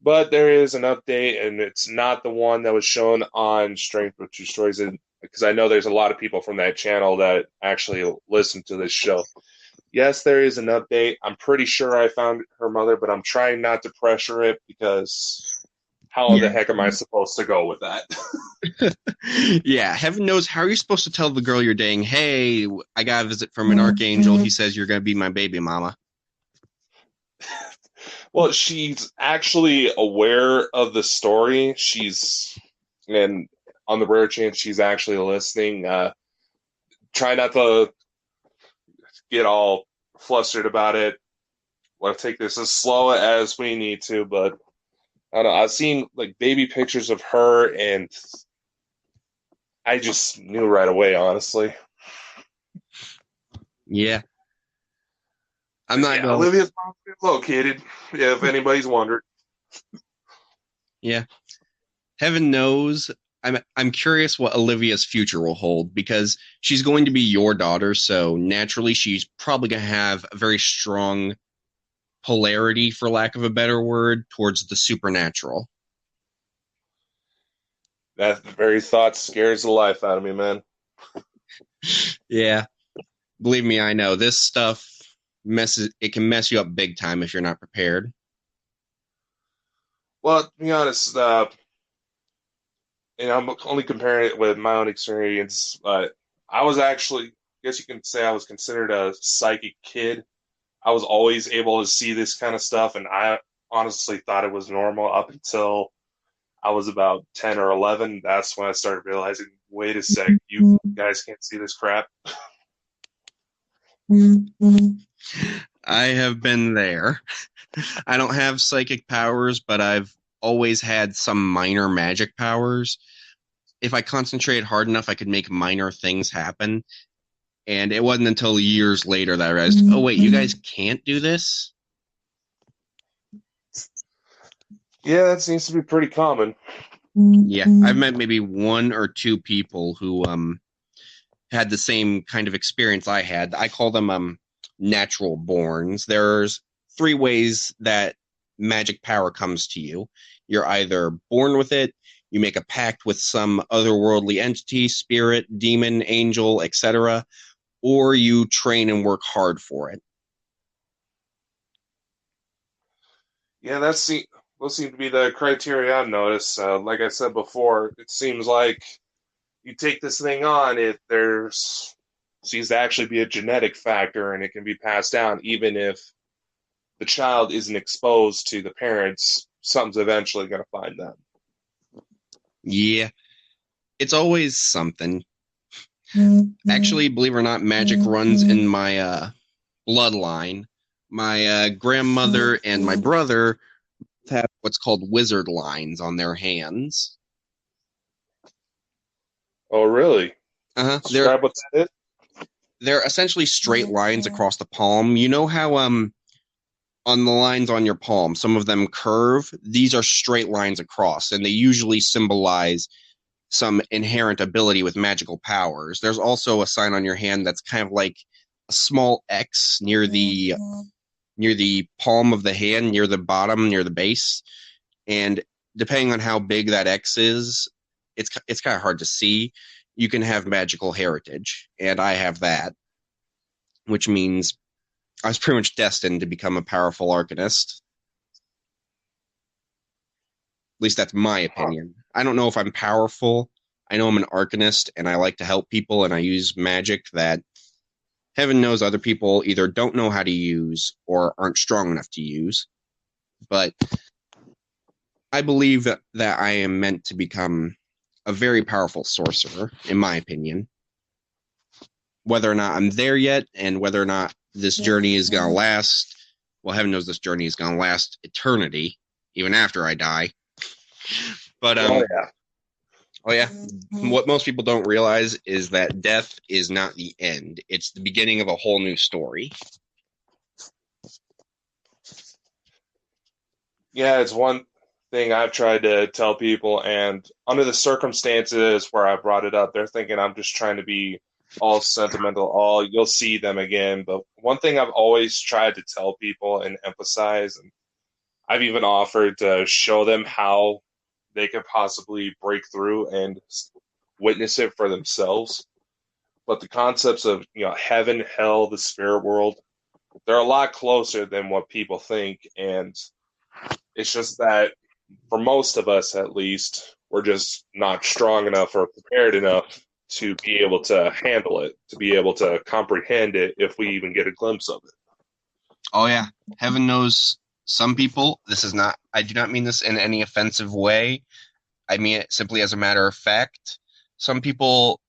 But there is an update, and it's not the one that was shown on Strange but True Stories, because I know there's a lot of people from that channel that actually listen to this show. Yes, there is an update. I'm pretty sure I found her mother, but I'm trying not to pressure it because how the heck am I supposed to go with that? Yeah, heaven knows how are you supposed to tell the girl you're dating, hey, I got a visit from an archangel. He says you're going to be my baby mama. Well, she's actually aware of the story. And on the rare chance she's actually listening, try not to get all flustered about it. We'll take this as slow as we need to, but I don't know. I've seen like baby pictures of her, and I just knew right away, honestly. Yeah. I'm not going. Olivia's mom's been located, if anybody's wondered. Yeah. Heaven knows. I'm curious what Olivia's future will hold, because she's going to be your daughter, so naturally she's probably going to have a very strong polarity, for lack of a better word, towards the supernatural. That very thought scares the life out of me, man. Yeah, believe me, I know. This stuff it can mess you up big time if you're not prepared. Well, to be honest, I'm only comparing it with my own experience, but I was actually, I guess you can say I was considered a psychic kid. I was always able to see this kind of stuff, and I honestly thought it was normal up until I was about 10 or 11. That's when I started realizing, wait a sec, you guys can't see this crap. I have been there. I don't have psychic powers, but I've always had some minor magic powers. If I concentrated hard enough, I could make minor things happen. And it wasn't until years later that I realized, oh, wait, you guys can't do this? Yeah, that seems to be pretty common. Yeah, I've met maybe one or two people who had the same kind of experience I had. I call them natural borns. There's three ways that magic power comes to you. You're either born with it, you make a pact with some otherworldly entity, spirit, demon, angel, etc., or you train and work hard for it. Yeah, those seem to be the criteria I've noticed. Like I said before, it seems like you take this thing on, there's seems to actually be a genetic factor, and it can be passed down, even if the child isn't exposed to the parents. Something's eventually going to find them. Yeah, it's always something. Actually, believe it or not, magic runs in my bloodline. My grandmother and my brother have what's called wizard lines on their hands. Oh, really? Uh-huh. Describe what that is. They're essentially straight lines across the palm. You know how on the lines on your palm, some of them curve? These are straight lines across, and they usually symbolize some inherent ability with magical powers. There's also a sign on your hand that's kind of like a small X near the palm of the hand, near the bottom, near the base. And depending on how big that X is, it's kind of hard to see. You can have magical heritage, and I have that, which means I was pretty much destined to become a powerful Arcanist. At least that's my opinion. I don't know if I'm powerful. I know I'm an Arcanist, and I like to help people, and I use magic that heaven knows other people either don't know how to use or aren't strong enough to use. But I believe that I am meant to become a very powerful sorcerer, in my opinion. Whether or not I'm there yet, and whether or not this journey is going to last, well, heaven knows this journey is going to last eternity, even after I die. But, what most people don't realize is that death is not the end. It's the beginning of a whole new story. Yeah, it's one thing I've tried to tell people, and under the circumstances where I brought it up, they're thinking I'm just trying to be all sentimental, you'll see them again. But one thing I've always tried to tell people and emphasize, and I've even offered to show them how they could possibly break through and witness it for themselves. But the concepts of heaven, hell, the spirit world, they're a lot closer than what people think, and it's just that for most of us, at least, we're just not strong enough or prepared enough to be able to handle it, to be able to comprehend it if we even get a glimpse of it. Oh, yeah. Heaven knows some people, I do not mean this in any offensive way. I mean it simply as a matter of fact. Some people's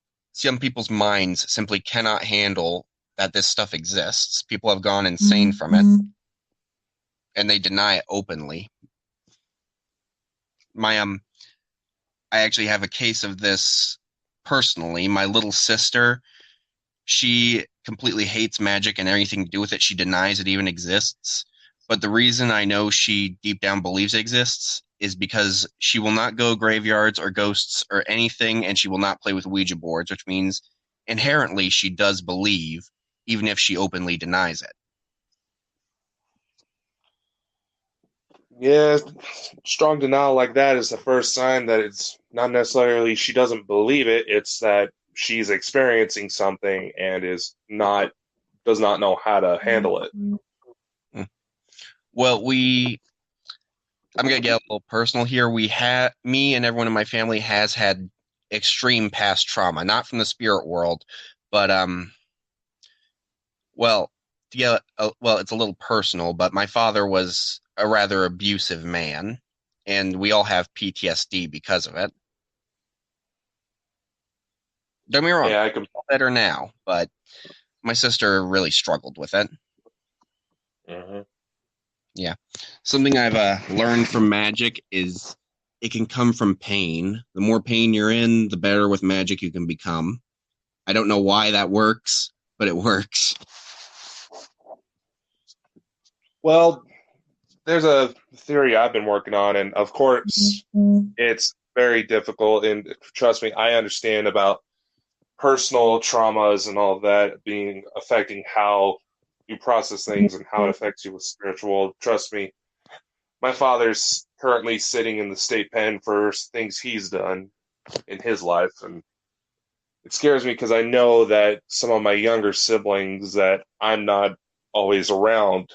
minds simply cannot handle that this stuff exists. People have gone insane from it, and they deny it openly. I actually have a case of this personally. My little sister, she completely hates magic and everything to do with it. She denies it even exists. But the reason I know she deep down believes it exists is because she will not go graveyards or ghosts or anything, and she will not play with Ouija boards, which means inherently she does believe, even if she openly denies it. Yeah, strong denial like that is the first sign that it's not necessarily she doesn't believe it, it's that she's experiencing something and does not know how to handle it. Well, I'm gonna get a little personal here. Me and everyone in my family has had extreme past trauma, not from the spirit world, but well, it's a little personal, but my father was a rather abusive man, and we all have PTSD because of it. Don't get me wrong, Yeah, I can. better now, but my sister really struggled with it. Mm-hmm. Yeah. Something I've learned from magic is it can come from pain. The more pain you're in, the better with magic you can become. I don't know why that works, but it works. Well, there's a theory I've been working on, and of course, it's very difficult. And trust me, I understand about personal traumas and all of that being affecting how you process things and how it affects you with spiritual. Trust me, my father's currently sitting in the state pen for things he's done in his life, and it scares me because I know that some of my younger siblings that I'm not always around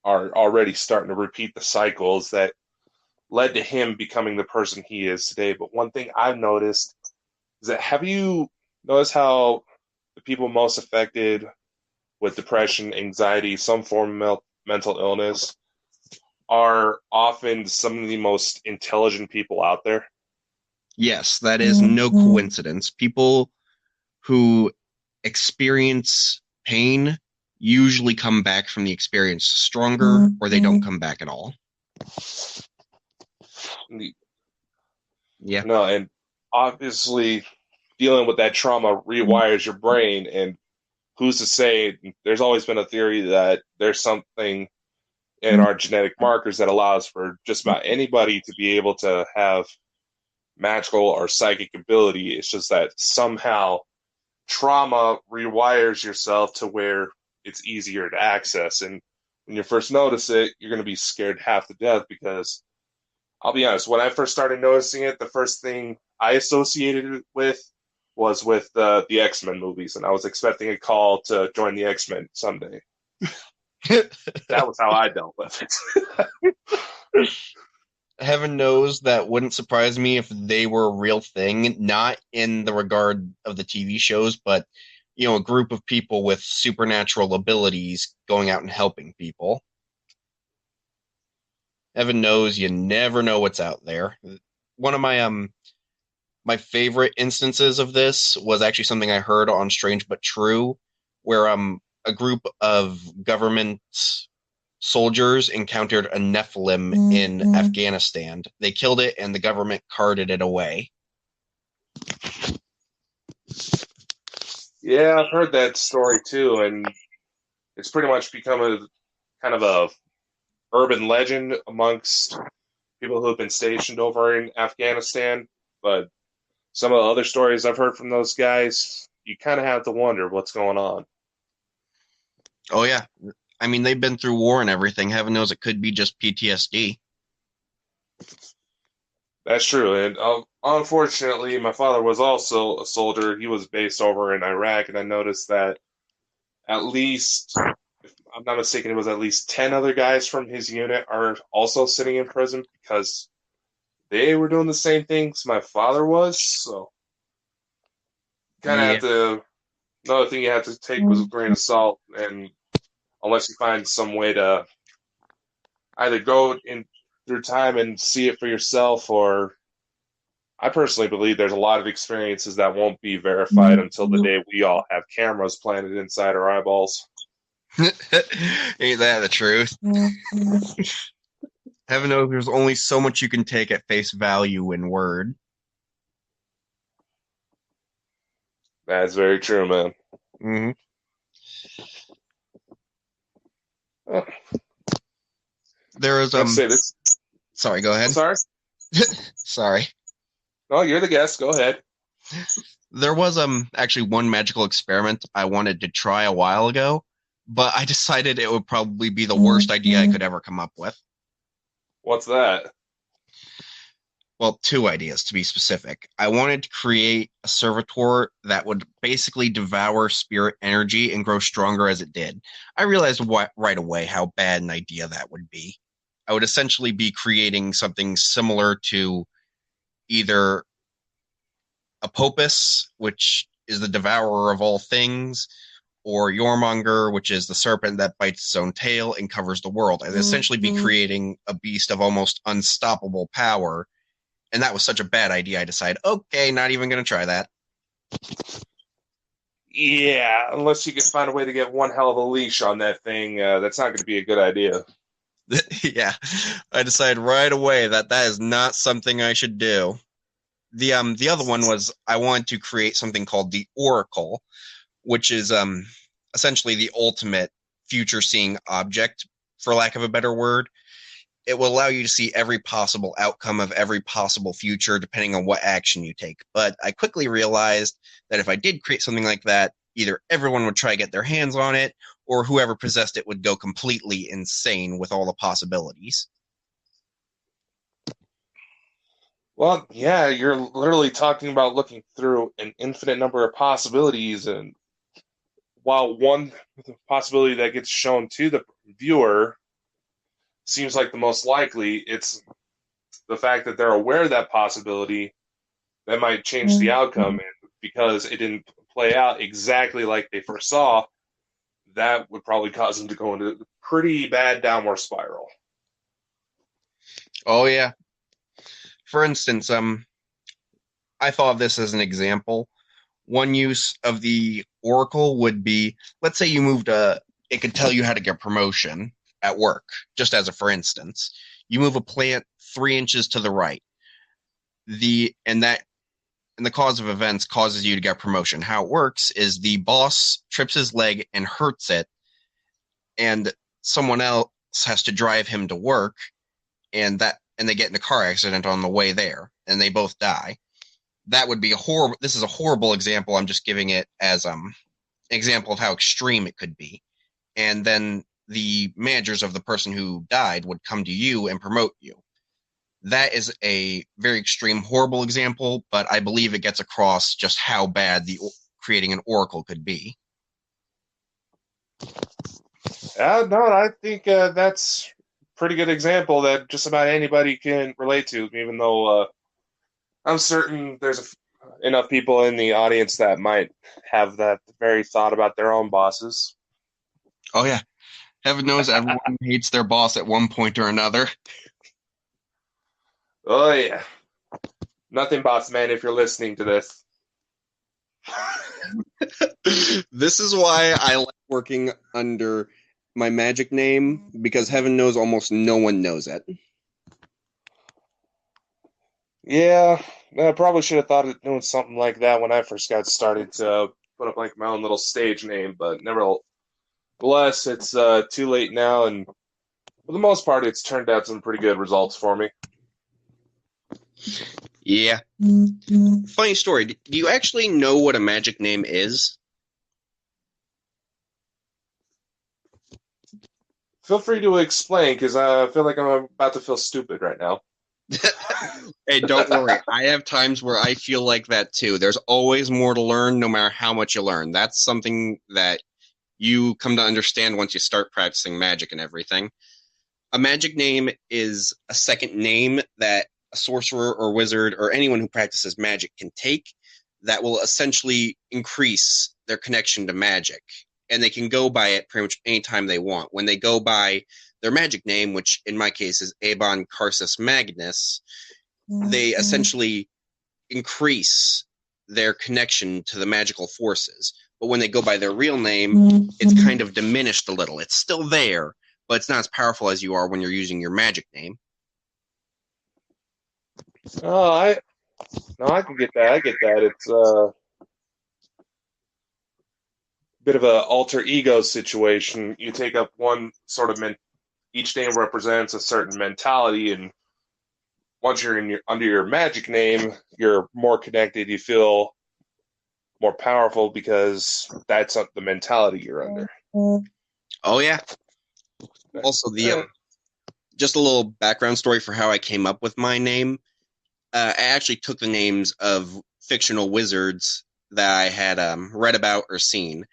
are already starting to repeat the cycles that led to him becoming the person he is today. But one thing I've noticed is that have you noticed how the people most affected with depression, anxiety, some form of mental illness are often some of the most intelligent people out there? Yes, that is no coincidence. People who experience pain usually come back from the experience stronger, or they don't come back at all. Yeah. No, and obviously dealing with that trauma rewires your brain, and who's to say there's always been a theory that there's something in our genetic markers that allows for just about anybody to be able to have magical or psychic ability. It's just that somehow trauma rewires yourself to where it's easier to access. And when you first notice it, you're going to be scared half to death because I'll be honest, when I first started noticing it, the first thing I associated it with was with the X-Men movies, and I was expecting a call to join the X-Men someday. That was how I dealt with it. Heaven knows that wouldn't surprise me if they were a real thing, not in the regard of the TV shows, but, a group of people with supernatural abilities going out and helping people. Heaven knows you never know what's out there. One of my favorite instances of this was actually something I heard on Strange But True, where a group of government soldiers encountered a Nephilim in Afghanistan. They killed it, and the government carted it away. Yeah, I've heard that story too, and it's pretty much become a kind of a urban legend amongst people who have been stationed over in Afghanistan. But some of the other stories I've heard from those guys, you kind of have to wonder what's going on. Oh, yeah. I mean, they've been through war and everything. Heaven knows it could be just PTSD. That's true. And unfortunately, my father was also a soldier. He was based over in Iraq, and I noticed that at least, if I'm not mistaken, it was at least 10 other guys from his unit are also sitting in prison because they were doing the same things my father was. So, kind of have to. Another thing you have to take with a grain of salt, and unless you find some way to either go in through time and see it for yourself, or I personally believe there's a lot of experiences that won't be verified until the day we all have cameras planted inside our eyeballs. Ain't that the truth? Heaven knows there's only so much you can take at face value in word. That's very true, man. Mm-hmm. There is Let's say this. Sorry, go ahead. Sorry. Sorry. No, you're the guest. Go ahead. There was actually one magical experiment I wanted to try a while ago, but I decided it would probably be the worst idea I could ever come up with. What's that? Well, two ideas to be specific. I wanted to create a servitor that would basically devour spirit energy and grow stronger as it did. I realized right away how bad an idea that would be. I would essentially be creating something similar to either a Popus, which is the devourer of all things, or Yormonger, which is the serpent that bites its own tail and covers the world. I'd essentially be creating a beast of almost unstoppable power. And that was such a bad idea, I decided, okay, not even going to try that. Yeah, unless you can find a way to get one hell of a leash on that thing, that's not going to be a good idea. Yeah, I decided right away that is not something I should do. The other one was I wanted to create something called the Oracle, which is essentially the ultimate future-seeing object, for lack of a better word. It will allow you to see every possible outcome of every possible future depending on what action you take. But I quickly realized that if I did create something like that, either everyone would try to get their hands on it, or whoever possessed it would go completely insane with all the possibilities. Well, yeah, you're literally talking about looking through an infinite number of possibilities, and while one possibility that gets shown to the viewer seems like the most likely, it's the fact that they're aware of that possibility that might change the outcome. And because it didn't play out exactly like they first saw, that would probably cause them to go into a pretty bad downward spiral. Oh, yeah. For instance, I thought of this as an example. One use of the Oracle would be, let's say you moved it could tell you how to get promotion at work, just as a for instance. You move a plant 3 inches to the right. And the cause of events causes you to get promotion. How it works is the boss trips his leg and hurts it, and someone else has to drive him to work, and they get in a car accident on the way there, and they both die. That would be this is a horrible example. I'm just giving it as an example of how extreme it could be. And then the managers of the person who died would come to you and promote you. That is a very extreme, horrible example, but I believe it gets across just how bad creating an oracle could be. No, I think that's a pretty good example that just about anybody can relate to, even though I'm certain there's enough people in the audience that might have that very thought about their own bosses. Oh, yeah. Heaven knows everyone hates their boss at one point or another. Oh, yeah. Nothing, boss man, if you're listening to this. This is why I like working under my magic name, because heaven knows almost no one knows it. Yeah, I probably should have thought of doing something like that when I first got started to put up like my own little stage name, but nevertheless, it's too late now, and for the most part, it's turned out some pretty good results for me. Yeah. Funny story. Do you actually know what a magic name is? Feel free to explain, because I feel like I'm about to feel stupid right now. Hey, don't worry. I have times where I feel like that too. There's always more to learn, no matter how much you learn. That's something that you come to understand once you start practicing magic and everything. A magic name is a second name that a sorcerer or wizard or anyone who practices magic can take that will essentially increase their connection to magic. And they can go by it pretty much anytime they want. When they go by their magic name, which in my case is Eibon, Karsus, Magnus, they essentially increase their connection to the magical forces. But when they go by their real name, it's kind of diminished a little. It's still there, but it's not as powerful as you are when you're using your magic name. Oh, I can get that. I get that. It's a bit of a alter ego situation. You take up one sort of each name represents a certain mentality, and once you're under your magic name, you're more connected. You feel more powerful because that's the mentality you're under. Oh yeah. Also, just a little background story for how I came up with my name. I actually took the names of fictional wizards that I had read about or seen.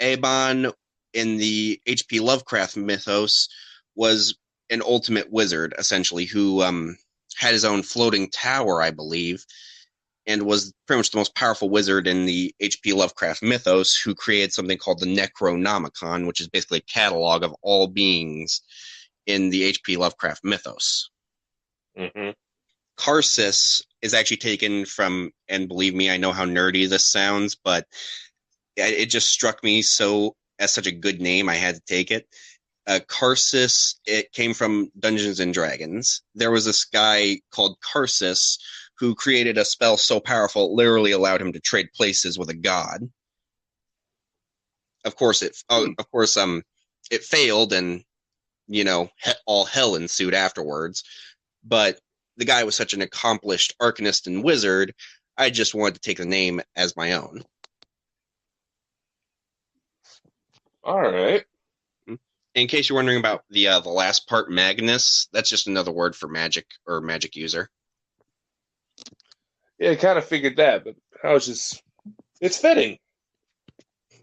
Eibon in the H.P. Lovecraft mythos was an ultimate wizard, essentially, who had his own floating tower, I believe, and was pretty much the most powerful wizard in the H.P. Lovecraft mythos, who created something called the Necronomicon, which is basically a catalog of all beings in the H.P. Lovecraft mythos. Mm-hmm. Karsus is actually taken from, and believe me, I know how nerdy this sounds, but it just struck me so as such a good name, I had to take it. Karsus, it came from Dungeons and Dragons. There was this guy called Karsus who created a spell so powerful it literally allowed him to trade places with a god. Of course, it failed, and all hell ensued afterwards. But the guy was such an accomplished Arcanist and wizard, I just wanted to take the name as my own. All right. In case you're wondering about the last part, Magnus, that's just another word for magic or magic user. Yeah, I kind of figured that, but it's fitting.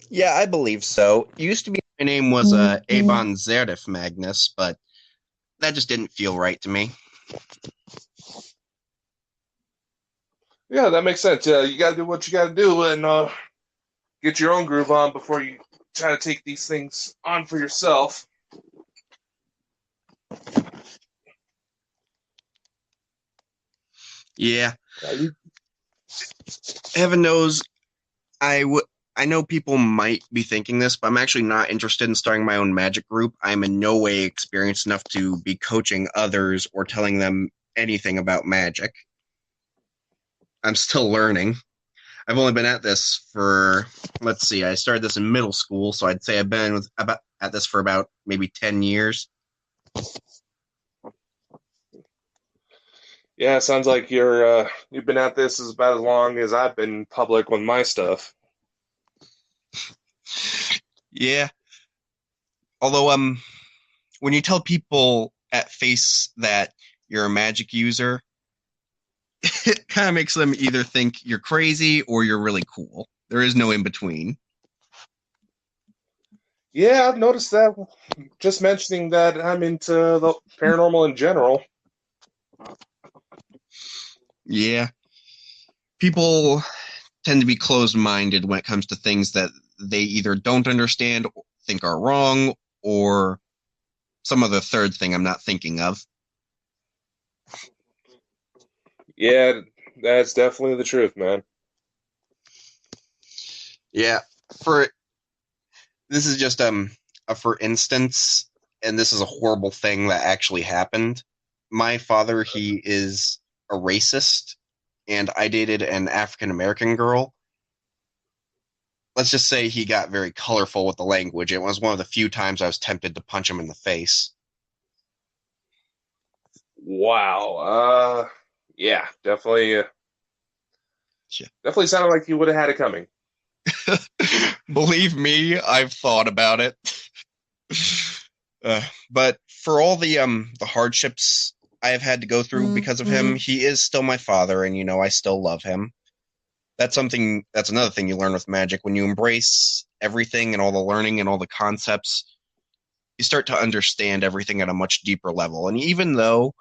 Yeah, I believe so. It used to be my name was Eibon Zerdif Magnus, but that just didn't feel right to me. Yeah, that makes sense. Yeah, you got to do what you got to do and get your own groove on before you try to take these things on for yourself. Yeah. Heaven knows, I know people might be thinking this, but I'm actually not interested in starting my own magic group. I'm in no way experienced enough to be coaching others or telling them anything about magic. I'm still learning. I've only been at this for, let's see, I started this in middle school, so I'd say I've been at this for about maybe 10 years. Yeah, sounds like you've been at this about as long as I've been public with my stuff. Yeah. Although, when you tell people at face that you're a magic user, it kind of makes them either think you're crazy or you're really cool. There is no in between. Yeah, I've noticed that. Just mentioning that I'm into the paranormal in general. Yeah. People tend to be closed-minded when it comes to things that they either don't understand, or think are wrong, or some other third thing I'm not thinking of. Yeah, that's definitely the truth, man. Yeah. This is just a for instance, and this is a horrible thing that actually happened. My father, he is a racist, and I dated an African American girl. Let's just say he got very colorful with the language. It was one of the few times I was tempted to punch him in the face. Wow. Yeah, definitely. Yeah. Definitely sounded like you would have had it coming. Believe me, I've thought about it. But for all the hardships I have had to go through because of him, he is still my father, and I still love him. That's another thing you learn with magic. When you embrace everything and all the learning and all the concepts, you start to understand everything at a much deeper level. And even though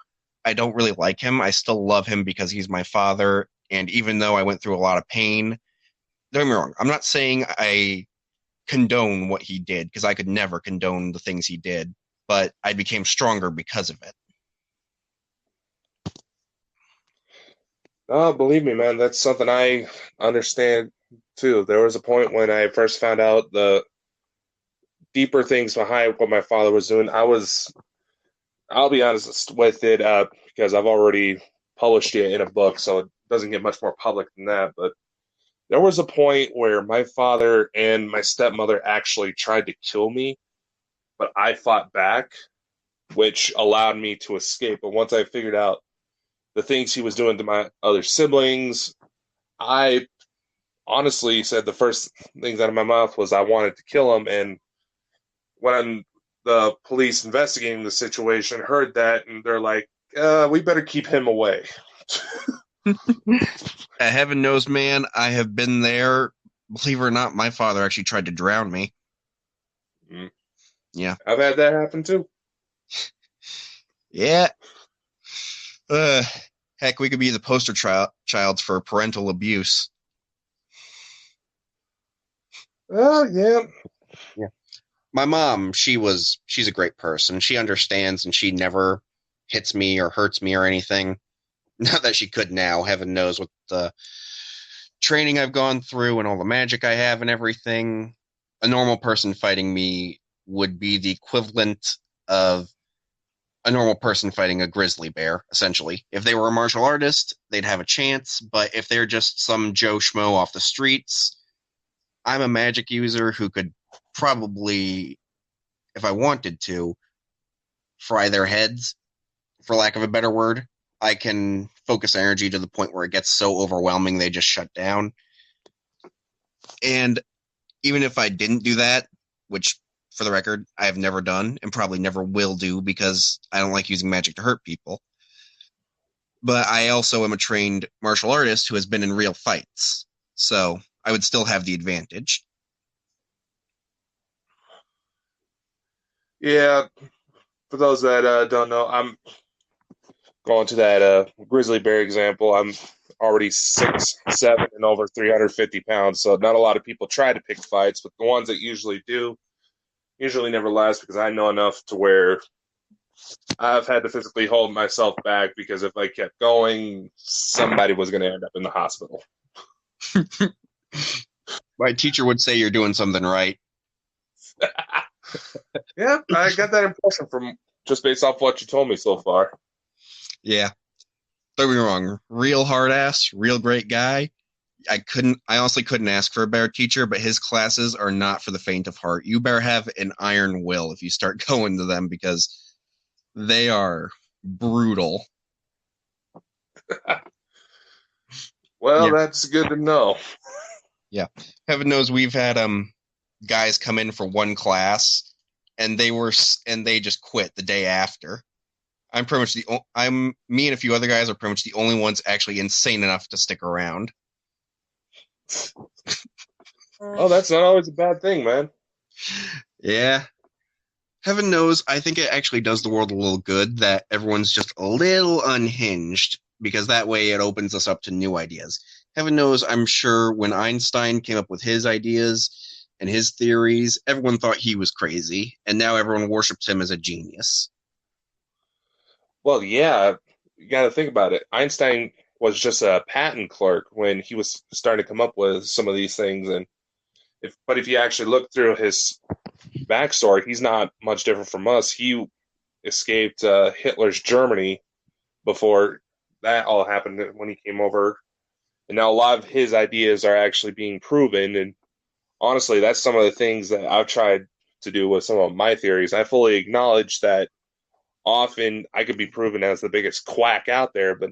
I don't really like him, I still love him because he's my father. And even though I went through a lot of pain, don't get me wrong, I'm not saying I condone what he did, because I could never condone the things he did, but I became stronger because of it. Oh, believe me, man, that's something I understand too. There was a point when I first found out the deeper things behind what my father was doing. I'll be honest with it, because I've already published it in a book, so it doesn't get much more public than that. But there was a point where my father and my stepmother actually tried to kill me, but I fought back, which allowed me to escape. But once I figured out the things he was doing to my other siblings, I honestly said the first things out of my mouth was I wanted to kill him. And when the police investigating the situation heard that, and they're like, we better keep him away. Heaven knows, man, I have been there. Believe it or not, my father actually tried to drown me. Mm. Yeah. I've had that happen too. Yeah. Heck, we could be the poster child for parental abuse. Yeah. Yeah. My mom, she's a great person. She understands, and she never hits me or hurts me or anything. Not that she could now. Heaven knows what the training I've gone through and all the magic I have and everything. A normal person fighting me would be the equivalent of a normal person fighting a grizzly bear, essentially. If they were a martial artist, they'd have a chance, but if they're just some Joe Schmo off the streets, I'm a magic user who could probably, if I wanted to, fry their heads, for lack of a better word. I can focus energy to the point where it gets so overwhelming they just shut down. And even if I didn't do that, which, for the record, I have never done and probably never will do because I don't like using magic to hurt people. But I also am a trained martial artist who has been in real fights. So I would still have the advantage. Yeah. For those that don't know, I'm going to that grizzly bear example. I'm already 6'7" and over 350 pounds, so not a lot of people try to pick fights, but the ones that usually do usually never last because I know enough to where I've had to physically hold myself back because if I kept going, somebody was going to end up in the hospital. My teacher would say you're doing something right. Yeah, I got that impression from just based off what you told me so far. Yeah. Don't get me wrong. Real hard ass, real great guy. I honestly couldn't ask for a better teacher, but his classes are not for the faint of heart. You better have an iron will if you start going to them because they are brutal. Well, Yeah. That's good to know. Yeah. Heaven knows we've had guys come in for one class and they just quit the day after. I'm pretty much me and a few other guys are pretty much the only ones actually insane enough to stick around. Oh, that's not always a bad thing, man. Yeah. Heaven knows, I think it actually does the world a little good that everyone's just a little unhinged, because that way it opens us up to new ideas. Heaven knows, I'm sure when Einstein came up with his ideas and his theories, everyone thought he was crazy, and now everyone worships him as a genius. Well, yeah, you got to think about it. Einstein was just a patent clerk when he was starting to come up with some of these things, and if you actually look through his backstory, he's not much different from us. He escaped Hitler's Germany before that all happened when he came over, and now a lot of his ideas are actually being proven. And honestly, that's some of the things that I've tried to do with some of my theories. I fully acknowledge that often I could be proven as the biggest quack out there, but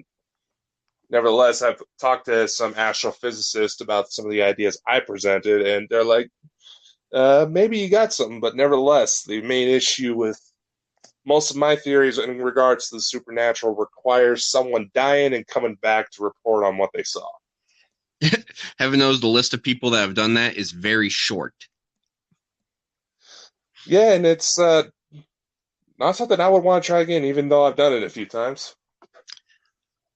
nevertheless, I've talked to some astrophysicists about some of the ideas I presented, and they're like, maybe you got something, but nevertheless, the main issue with most of my theories in regards to the supernatural requires someone dying and coming back to report on what they saw. Heaven knows the list of people that have done that is very short. Yeah, and it's not something I would want to try again, even though I've done it a few times.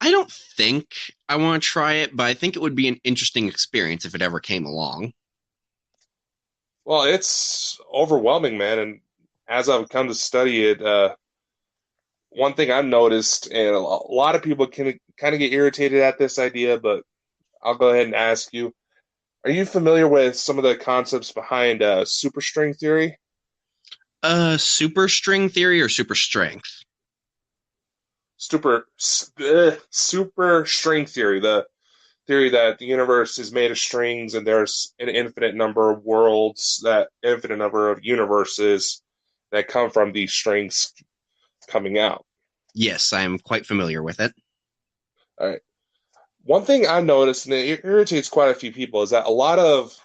I don't think I want to try it, but I think it would be an interesting experience if it ever came along. Well, it's overwhelming, man, and as I've come to study it, one thing I've noticed, and a lot of people can kind of get irritated at this idea, but I'll go ahead and ask you, are you familiar with some of the concepts behind super string theory? Super string theory or super strength? Super string theory, the theory that the universe is made of strings and there's an infinite number of worlds, that infinite number of universes that come from these strings coming out. Yes, I am quite familiar with it. All right. One thing I've noticed, and it irritates quite a few people, is that a lot of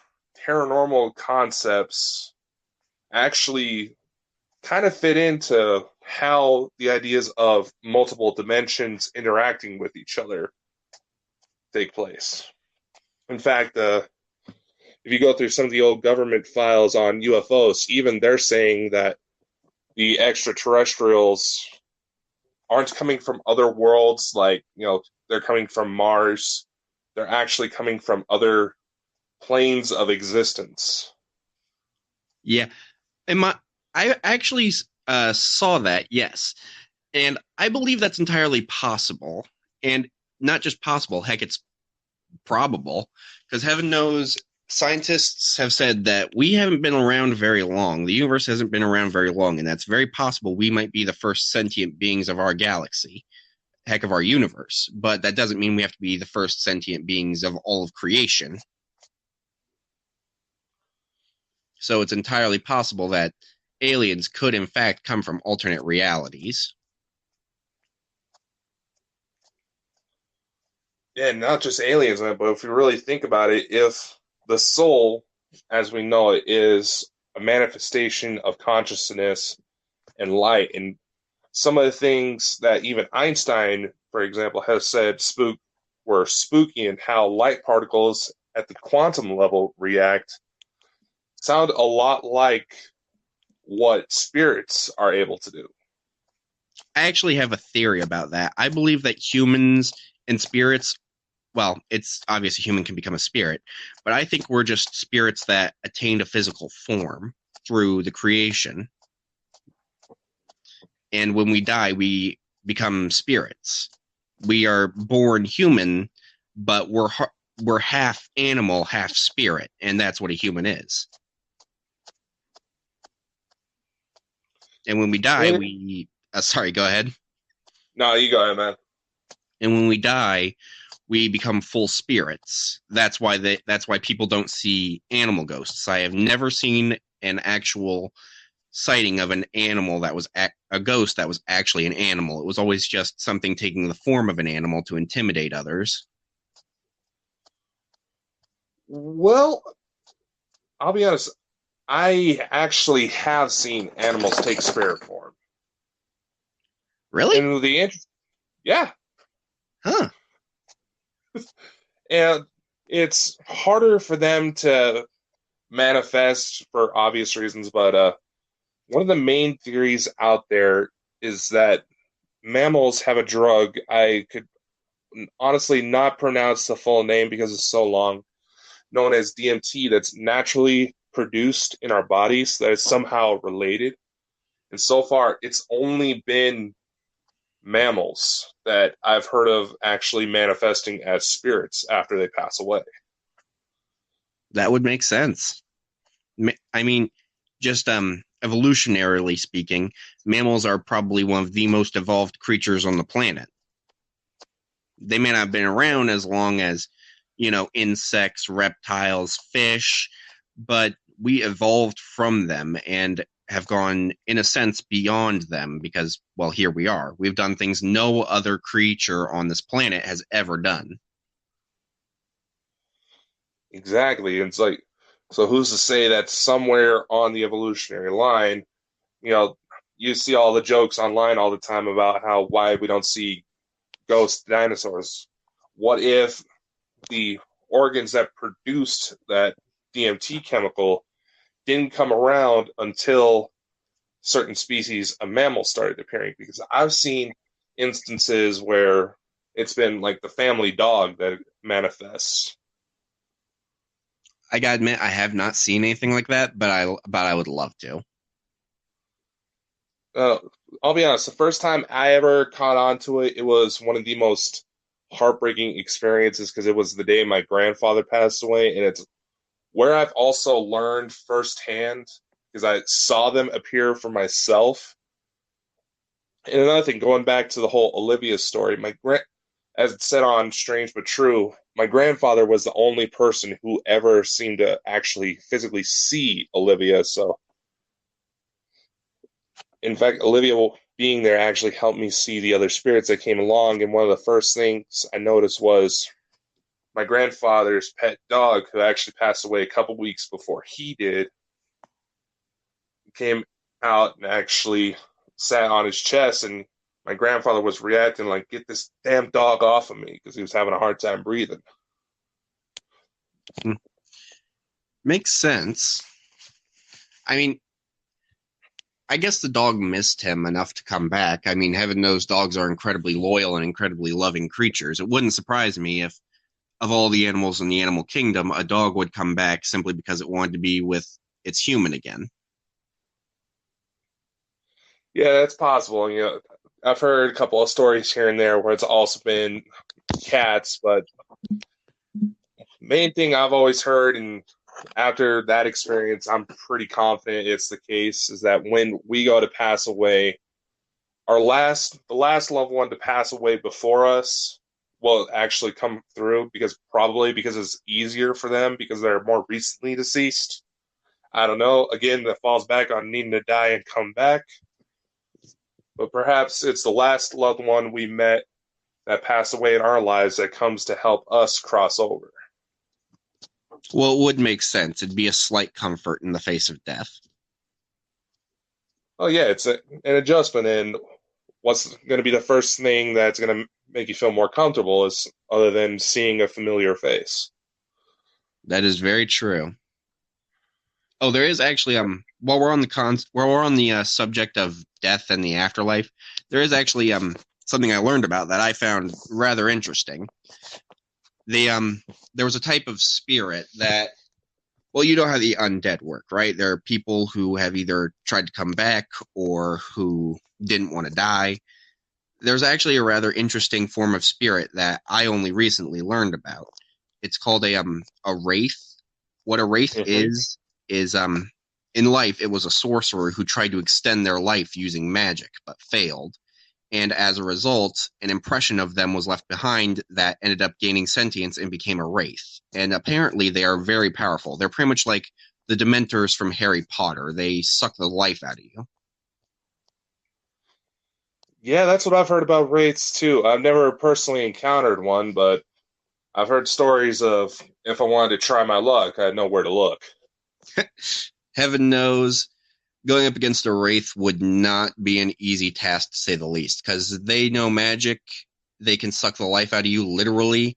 paranormal concepts actually kind of fit into how the ideas of multiple dimensions interacting with each other take place. In fact, if you go through some of the old government files on UFOs, even they're saying that the extraterrestrials aren't coming from other worlds, like, they're coming from Mars. They're actually coming from other planes of existence. Yeah, I actually saw that. Yes, and I believe that's entirely possible, and not just possible. Heck, it's probable, because heaven knows scientists have said that we haven't been around very long. The universe hasn't been around very long, and that's very possible we might be the first sentient beings of our galaxy, heck, of our universe. But that doesn't mean we have to be the first sentient beings of all of creation. So it's entirely possible that aliens could, in fact, come from alternate realities. Yeah, not just aliens, but if you really think about it, if the soul, as we know it, is a manifestation of consciousness and light, and some of the things that even Einstein, for example, has said were spooky, and how light particles at the quantum level react, sound a lot like what spirits are able to do. I actually have a theory about that. I believe that humans and spirits, well, it's obvious a human can become a spirit, but I think we're just spirits that attained a physical form through the creation. And when we die, we become spirits. We are born human, but we're half animal, half spirit, and that's what a human is. And when we die, sorry, go ahead. No, you go ahead, man. And when we die, we become full spirits. That's why people don't see animal ghosts. I have never seen an actual sighting of an animal that was a ghost that was actually an animal. It was always just something taking the form of an animal to intimidate others. Well, I'll be honest. I actually have seen animals take spirit form. Really? And yeah. Huh. And it's harder for them to manifest for obvious reasons, but one of the main theories out there is that mammals have a drug. I could honestly not pronounce the full name because it's so long, known as DMT, that's naturally produced in our bodies that is somehow related. And so far, it's only been mammals that I've heard of actually manifesting as spirits after they pass away. That would make sense. I mean, just evolutionarily speaking, mammals are probably one of the most evolved creatures on the planet. They may not have been around as long as, insects, reptiles, fish, but we evolved from them and have gone, in a sense, beyond them because, well, here we are. We've done things no other creature on this planet has ever done. Exactly. It's like, so who's to say that somewhere on the evolutionary line, you see all the jokes online all the time about why we don't see ghost dinosaurs. What if the organs that produced that DMT chemical didn't come around until certain species of mammals started appearing? Because I've seen instances where it's been like the family dog that manifests. I gotta admit, I have not seen anything like that, but I would love to. I'll be honest, the first time I ever caught on to it, it was one of the most heartbreaking experiences because it was the day my grandfather passed away, and it's where I've also learned firsthand because I saw them appear for myself. And another thing, going back to the whole Olivia story, as it said on Strange But True, my grandfather was the only person who ever seemed to actually physically see Olivia. So, in fact, Olivia being there actually helped me see the other spirits that came along. And one of the first things I noticed was my grandfather's pet dog, who actually passed away a couple weeks before he did, came out and actually sat on his chest, and my grandfather was reacting like, "Get this damn dog off of me," because he was having a hard time breathing. Makes sense. I mean, I guess the dog missed him enough to come back. I mean, heaven knows dogs are incredibly loyal and incredibly loving creatures. It wouldn't surprise me if, of all the animals in the animal kingdom, a dog would come back simply because it wanted to be with its human again. Yeah, that's possible. I've heard a couple of stories here and there where it's also been cats, but main thing I've always heard, and after that experience, I'm pretty confident it's the case, is that when we go to pass away, the last loved one to pass away before us will actually come through, because it's easier for them because they're more recently deceased. I don't know. Again, that falls back on needing to die and come back. But perhaps it's the last loved one we met that passed away in our lives that comes to help us cross over. Well, it would make sense. It'd be a slight comfort in the face of death. Oh, yeah, it's an adjustment. And what's going to be the first thing that's going to make you feel more comfortable is other than seeing a familiar face? That is very true. Oh, there is actually while we're on the subject of death and the afterlife, there is actually something I learned about that I found rather interesting. There was a type of spirit that, well, you know how the undead work, right? There are people who have either tried to come back or who didn't want to die. There's actually a rather interesting form of spirit that I only recently learned about. It's called a wraith. What a wraith is in life, it was a sorcerer who tried to extend their life using magic, but failed. And as a result, an impression of them was left behind that ended up gaining sentience and became a wraith. And apparently they are very powerful. They're pretty much like the Dementors from Harry Potter. They suck the life out of you. Yeah, that's what I've heard about wraiths too. I've never personally encountered one, but I've heard stories of if I wanted to try my luck, I'd know where to look. Heaven knows going up against a wraith would not be an easy task, to say the least, because they know magic. They can suck the life out of you, literally.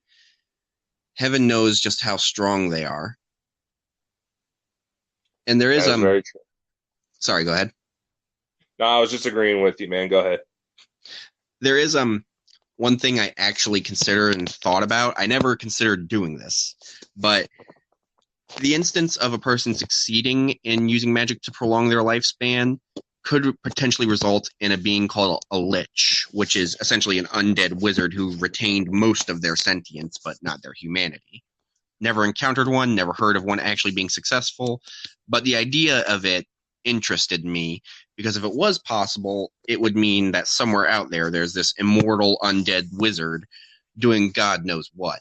Heaven knows just how strong they are. And there is That's very true. Sorry, go ahead. No, I was just agreeing with you, man. Go ahead. There is one thing I actually considered and thought about. I never considered doing this, but the instance of a person succeeding in using magic to prolong their lifespan could potentially result in a being called a lich, which is essentially an undead wizard who retained most of their sentience, but not their humanity. Never encountered one, never heard of one actually being successful, but the idea of it interested me, because if it was possible, it would mean that somewhere out there's this immortal undead wizard doing God knows what.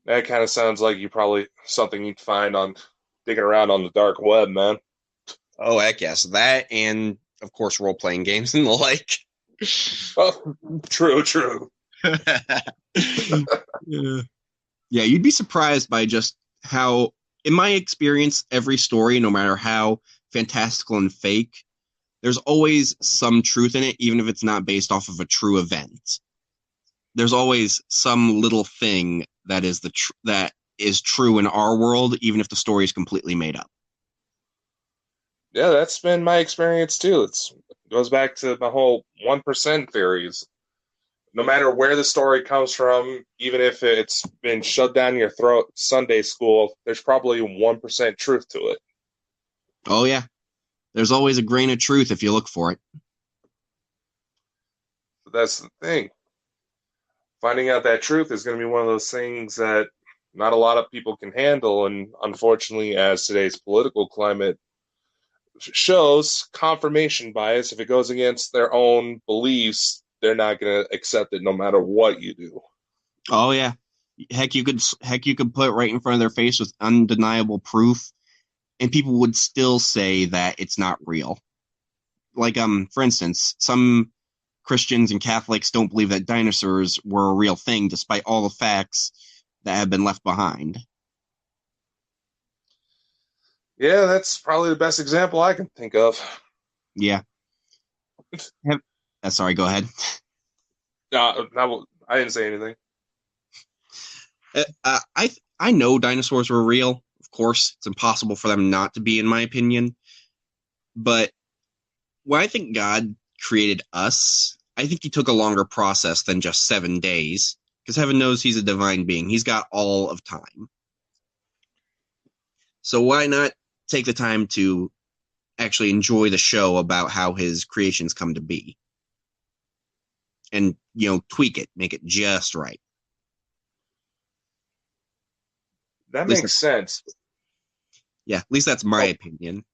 That kind of sounds like something you'd find on digging around on the dark web, man. Oh, heck yes. That and, of course, role-playing games and the like. Oh, true. Yeah, you'd be surprised by just how, in my experience, every story, no matter how fantastical and fake, there's always some truth in it, even if it's not based off of a true event. There's always some little thing that is that is true in our world, even if the story is completely made up. Yeah, that's been my experience too. It goes back to my whole 1% theories. No matter where the story comes from, even if it's been shoved down your throat Sunday school, there's probably 1% truth to it. Oh yeah, there's always a grain of truth if you look for it. But that's the thing. Finding out that truth is going to be one of those things that not a lot of people can handle, and unfortunately, as today's political climate shows, confirmation bias, if it goes against their own beliefs, they're not going to accept it no matter what you do. Oh yeah, heck you could put it right in front of their face with undeniable proof, and people would still say that it's not real. Like for instance, some Christians and Catholics don't believe that dinosaurs were a real thing, despite all the facts that have been left behind. Yeah, that's probably the best example I can think of. Yeah. Sorry, go ahead. I didn't say anything. I know dinosaurs were real. Of course, it's impossible for them not to be, in my opinion. But when I think God created us, I think he took a longer process than just 7 days. Because heaven knows he's a divine being. He's got all of time. So why not take the time to actually enjoy the show about how his creations come to be? And, tweak it, make it just right. That makes sense. Yeah, at least that's my opinion.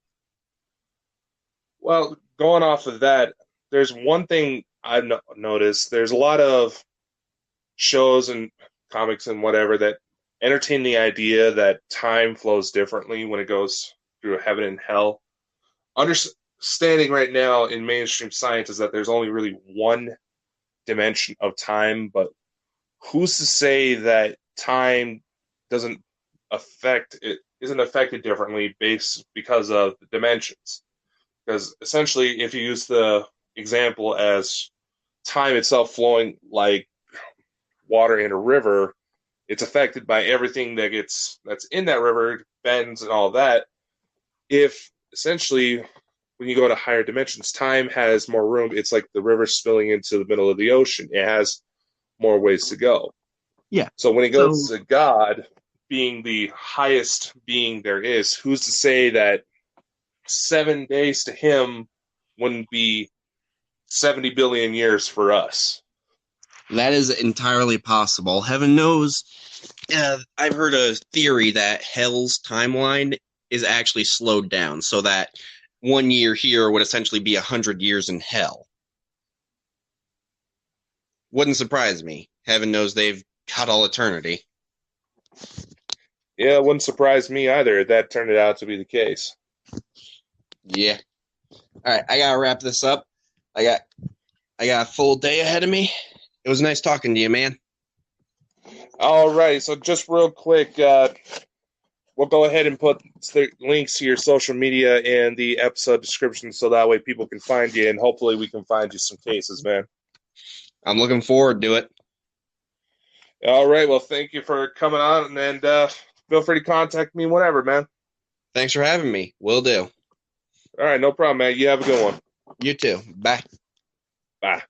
Well, going off of that, there's one thing I've noticed. There's a lot of shows and comics and whatever that entertain the idea that time flows differently when it goes through heaven and hell. Understanding right now in mainstream science is that there's only really one dimension of time, but who's to say that time isn't affected differently because of the dimensions? Because essentially, if you use the example as time itself flowing like water in a river, it's affected by everything that's in that river, bends and all that. If essentially, when you go to higher dimensions, time has more room. It's like the river spilling into the middle of the ocean. It has more ways to go. Yeah. So when it goes to God being the highest being there is, who's to say that 7 days to him wouldn't be 70 billion years for us? That is entirely possible. Heaven knows. I've heard a theory that hell's timeline is actually slowed down so that 1 year here would essentially be 100 years in hell. Wouldn't surprise me. Heaven knows they've got all eternity. Yeah, it wouldn't surprise me either if that turned out to be the case. Yeah. All right, I gotta wrap this up. I got a full day ahead of me. It was nice talking to you, man. All right, so just real quick, we'll go ahead and put the links to your social media in the episode description so that way people can find you, and hopefully we can find you some cases, man. I'm looking forward to it. All right, well, thank you for coming on, and feel free to contact me whenever, man. Thanks for having me. Will do. All right, no problem, man. You have a good one. You too. Bye. Bye.